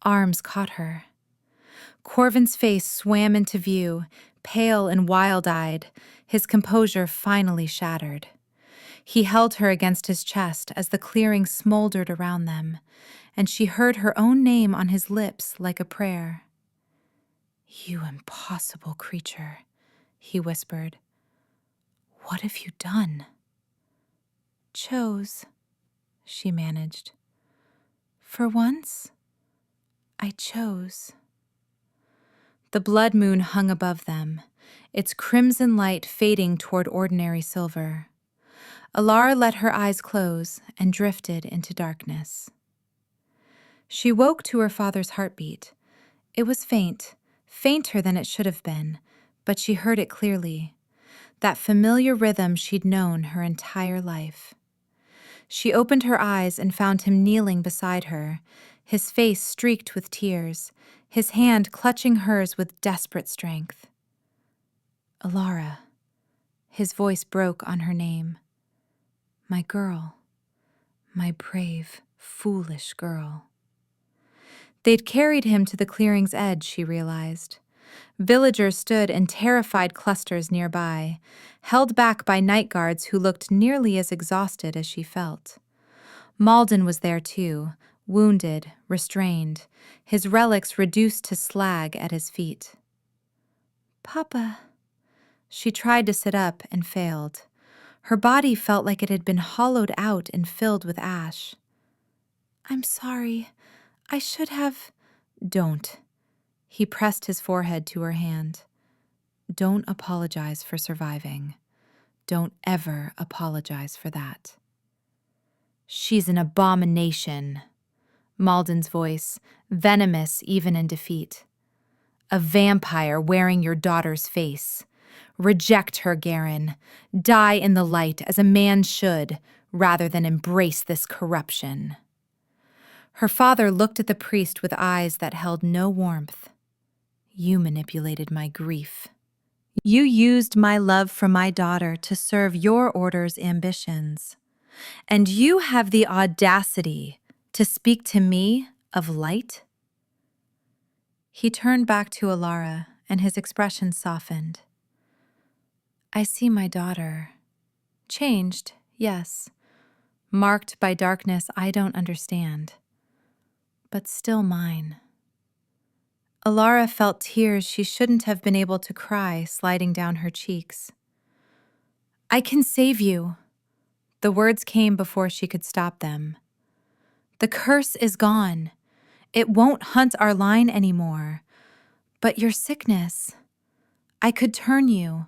Arms caught her. Corvin's face swam into view, pale and wild-eyed, his composure finally shattered. He held her against his chest as the clearing smoldered around them, and she heard her own name on his lips like a prayer. "You impossible creature," he whispered. "What have you done?" "Chose," she managed. "For once, I chose." The blood moon hung above them, its crimson light fading toward ordinary silver. Elara let her eyes close and drifted into darkness. She woke to her father's heartbeat. It was faint, fainter than it should have been, but she heard it clearly. That familiar rhythm she'd known her entire life. She opened her eyes and found him kneeling beside her, his face streaked with tears, his hand clutching hers with desperate strength. "Elara." His voice broke on her name. "My girl. My brave, foolish girl." They'd carried him to the clearing's edge, she realized. Villagers stood in terrified clusters nearby, held back by night guards who looked nearly as exhausted as she felt. Malden was there too, wounded, restrained, his relics reduced to slag at his feet. "Papa." She tried to sit up and failed. Her body felt like it had been hollowed out and filled with ash. "I'm sorry. I should have Don't. He pressed his forehead to her hand. Don't apologize for surviving. Don't ever apologize for that. She's an abomination. Malden's voice, venomous even in defeat. A vampire wearing your daughter's face. Reject her, Garen. Die in the light as a man should, rather than embrace this corruption. Her father looked at the priest with eyes that held no warmth. You manipulated my grief. You used my love for my daughter to serve your order's ambitions. And you have the audacity to speak to me of light? He turned back to Elara, and his expression softened. I see my daughter. Changed, yes. Marked by darkness I don't understand. But still mine. Elara felt tears she shouldn't have been able to cry sliding down her cheeks. I can save you. The words came before she could stop them. The curse is gone. It won't hunt our line anymore. But your sickness, I could turn you,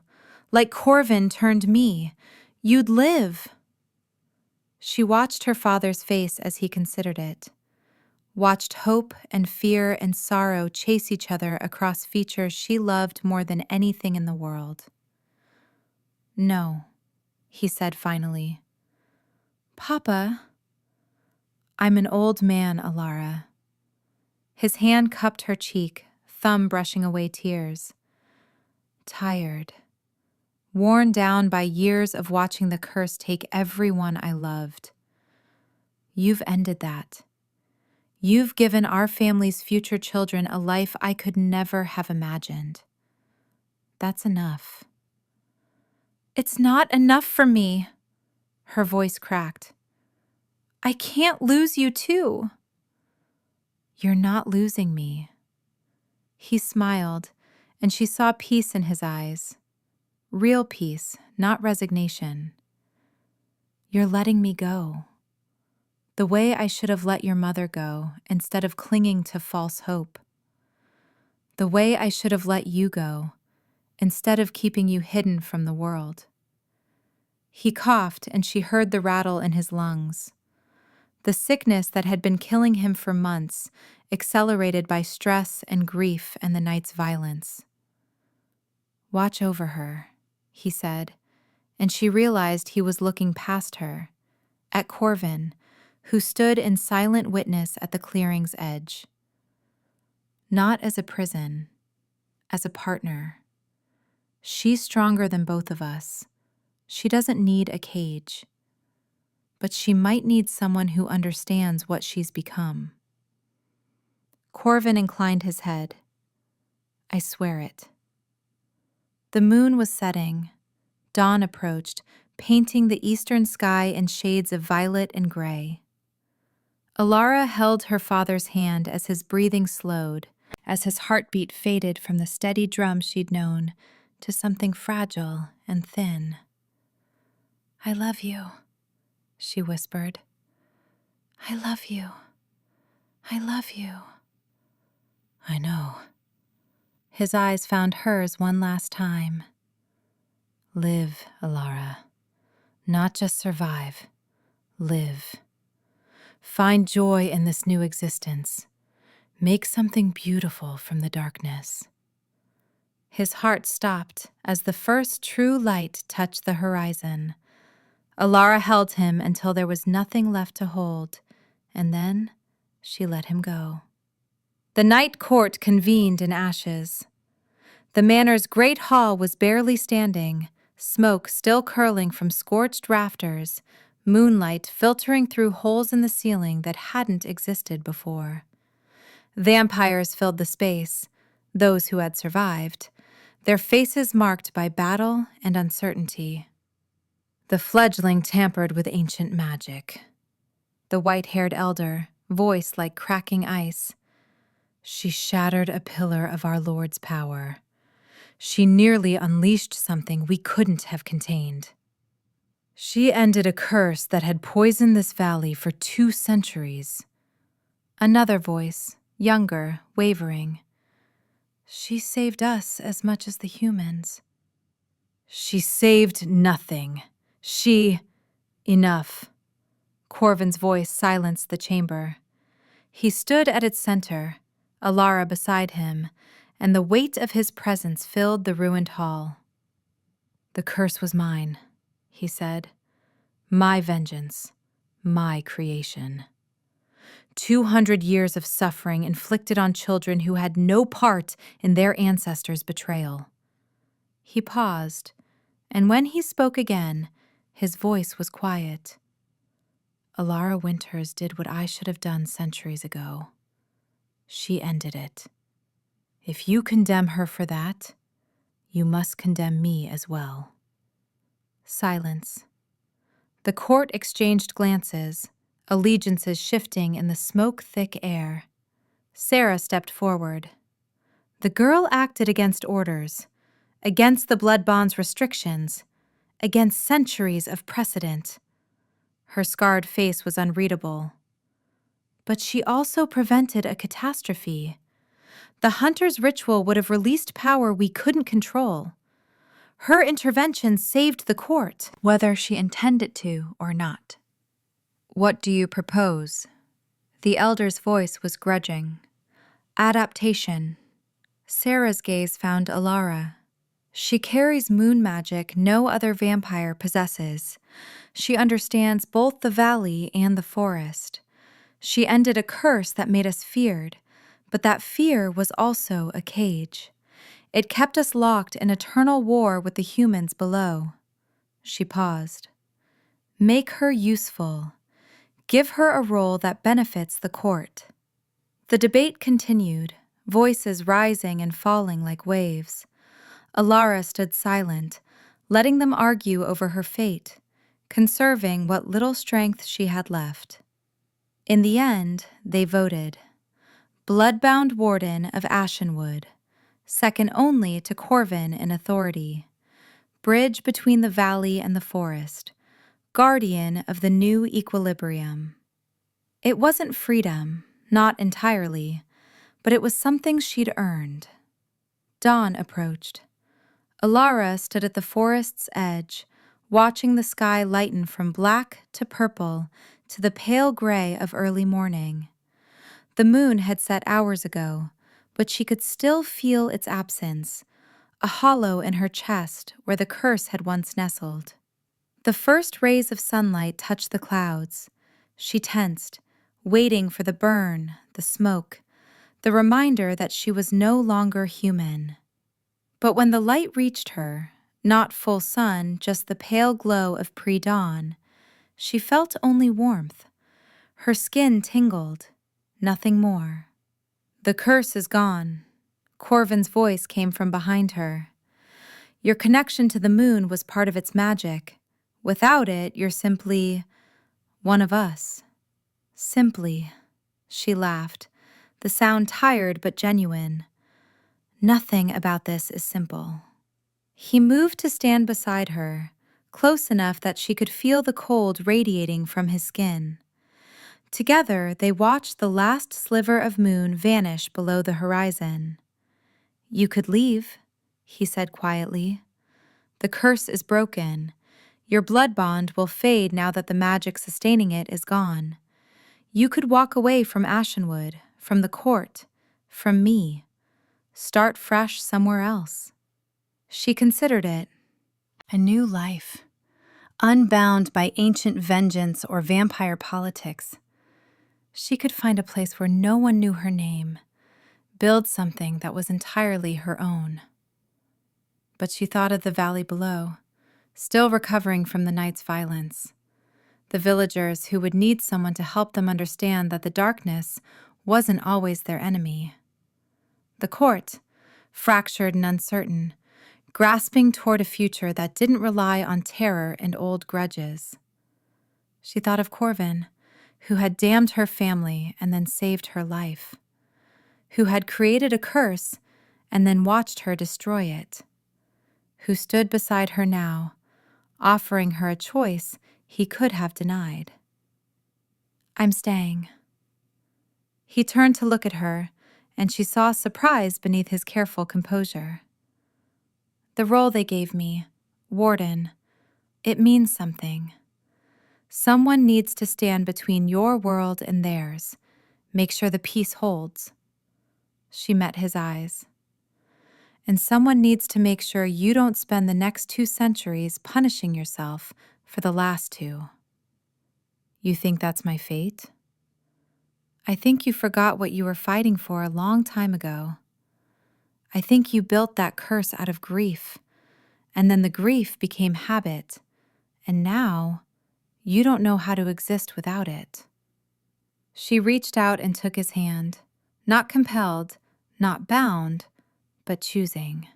like Corvin turned me. You'd live. She watched her father's face as he considered it. Watched hope and fear and sorrow chase each other across features she loved more than anything in the world. No, he said finally. Papa. I'm an old man, Elara. His hand cupped her cheek, thumb brushing away tears. Tired. Worn down by years of watching the curse take everyone I loved. You've ended that. You've given our family's future children a life I could never have imagined. That's enough. It's not enough for me, her voice cracked. I can't lose you too. You're not losing me. He smiled, and she saw peace in his eyes. Real peace, not resignation. You're letting me go. The way I should have let your mother go instead of clinging to false hope. The way I should have let you go instead of keeping you hidden from the world. He coughed, and she heard the rattle in his lungs. The sickness that had been killing him for months, accelerated by stress and grief and the night's violence. Watch over her, he said, and she realized he was looking past her, at Corvin, who stood in silent witness at the clearing's edge. Not as a prison, as a partner. She's stronger than both of us. She doesn't need a cage. But she might need someone who understands what she's become. Corvin inclined his head. I swear it. The moon was setting. Dawn approached, painting the eastern sky in shades of violet and gray. Elara held her father's hand as his breathing slowed, as his heartbeat faded from the steady drum she'd known to something fragile and thin. I love you, she whispered. I love you. I love you. I know. His eyes found hers one last time. Live, Elara. Not just survive. Live. Find joy in this new existence. Make something beautiful from the darkness. His heart stopped as the first true light touched the horizon. Elara held him until there was nothing left to hold, and then she let him go. The night court convened in ashes. The manor's great hall was barely standing, smoke still curling from scorched rafters, moonlight filtering through holes in the ceiling that hadn't existed before. Vampires filled the space, those who had survived, their faces marked by battle and uncertainty. The fledgling tampered with ancient magic. The white-haired elder, voice like cracking ice. She shattered a pillar of our Lord's power. She nearly unleashed something we couldn't have contained. She ended a curse that had poisoned this valley for 2 centuries. Another voice, younger, wavering. She saved us as much as the humans. She saved nothing. Enough. Corvin's voice silenced the chamber. He stood at its center, Elara beside him, and the weight of his presence filled the ruined hall. The curse was mine, he said. My vengeance, my creation. 200 years of suffering inflicted on children who had no part in their ancestors' betrayal. He paused, and when he spoke again, his voice was quiet. Elara Wynters did what I should have done centuries ago. She ended it. If you condemn her for that, you must condemn me as well. Silence. The court exchanged glances, allegiances shifting in the smoke-thick air. Sarah stepped forward. The girl acted against orders, against the blood bond's restrictions, against centuries of precedent. Her scarred face was unreadable. But she also prevented a catastrophe. The hunter's ritual would have released power we couldn't control. Her intervention saved the court, whether she intended to or not. What do you propose? The elder's voice was grudging. Adaptation. Sarah's gaze found Elara. She carries moon magic no other vampire possesses. She understands both the valley and the forest. She ended a curse that made us feared, but that fear was also a cage. It kept us locked in eternal war with the humans below. She paused. Make her useful. Give her a role that benefits the court. The debate continued, voices rising and falling like waves. Elara stood silent, letting them argue over her fate, conserving what little strength she had left. In the end, they voted. Bloodbound Warden of Ashenwood, second only to Corvin in authority. Bridge between the valley and the forest. Guardian of the new equilibrium. It wasn't freedom, not entirely, but it was something she'd earned. Dawn approached. Elara stood at the forest's edge, watching the sky lighten from black to purple to the pale gray of early morning. The moon had set hours ago, but she could still feel its absence, a hollow in her chest where the curse had once nestled. The first rays of sunlight touched the clouds. She tensed, waiting for the burn, the smoke, the reminder that she was no longer human. But when the light reached her, not full sun, just the pale glow of pre-dawn, she felt only warmth. Her skin tingled, nothing more. The curse is gone. Corvin's voice came from behind her. Your connection to the moon was part of its magic. Without it, you're simply one of us. Simply, she laughed, the sound tired but genuine. Nothing about this is simple. He moved to stand beside her, close enough that she could feel the cold radiating from his skin. Together, they watched the last sliver of moon vanish below the horizon. You could leave, he said quietly. The curse is broken. Your blood bond will fade now that the magic sustaining it is gone. You could walk away from Ashenwood, from the court, from me. Start fresh somewhere else. She considered it. A new life, unbound by ancient vengeance or vampire politics. She could find a place where no one knew her name, build something that was entirely her own. But she thought of the valley below, still recovering from the night's violence. The villagers who would need someone to help them understand that the darkness wasn't always their enemy. The court, fractured and uncertain, grasping toward a future that didn't rely on terror and old grudges. She thought of Corvin, who had damned her family and then saved her life, who had created a curse and then watched her destroy it, who stood beside her now, offering her a choice he could have denied. I'm staying. He turned to look at her, and she saw surprise beneath his careful composure. The role they gave me, warden, it means something. Someone needs to stand between your world and theirs, make sure the peace holds. She met his eyes. And someone needs to make sure you don't spend the next 2 centuries punishing yourself for the last 2. You think that's my fate? I think you forgot what you were fighting for a long time ago. I think you built that curse out of grief, and then the grief became habit, and now you don't know how to exist without it. She reached out and took his hand, not compelled, not bound, but choosing.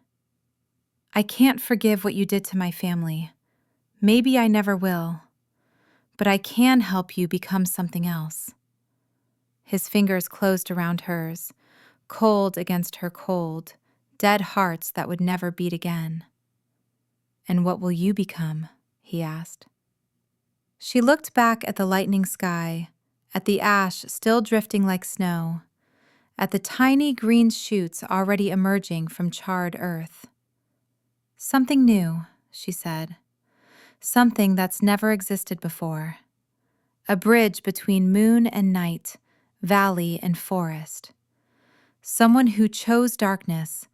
I can't forgive what you did to my family. Maybe I never will. But I can help you become something else. His fingers closed around hers, cold against her cold, dead hearts that would never beat again. And what will you become? He asked. She looked back at the lightning sky, at the ash still drifting like snow, at the tiny green shoots already emerging from charred earth. Something new, she said. Something that's never existed before. A bridge between moon and night, valley and forest. Someone who chose darkness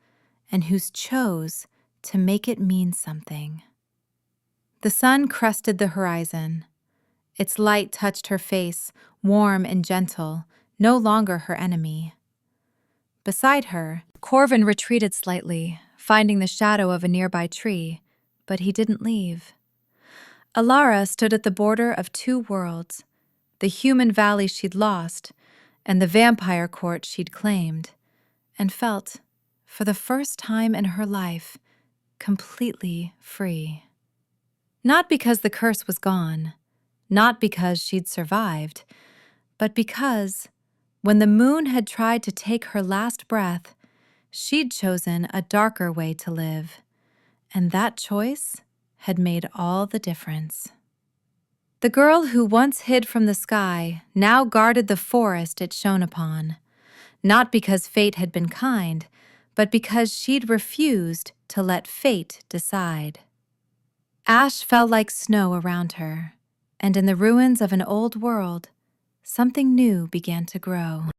and who's chose to make it mean something. The sun crested the horizon. Its light touched her face, warm and gentle, no longer her enemy. Beside her, Corvin retreated slightly, finding the shadow of a nearby tree, but he didn't leave. Elara stood at the border of 2 worlds, the human valley she'd lost and the vampire court she'd claimed, and felt, for the first time in her life, completely free. Not because the curse was gone, not because she'd survived, but because, when the moon had tried to take her last breath, she'd chosen a darker way to live, and that choice had made all the difference. The girl who once hid from the sky now guarded the forest it shone upon, not because fate had been kind, but because she'd refused to let fate decide. Ash fell like snow around her, and in the ruins of an old world, something new began to grow.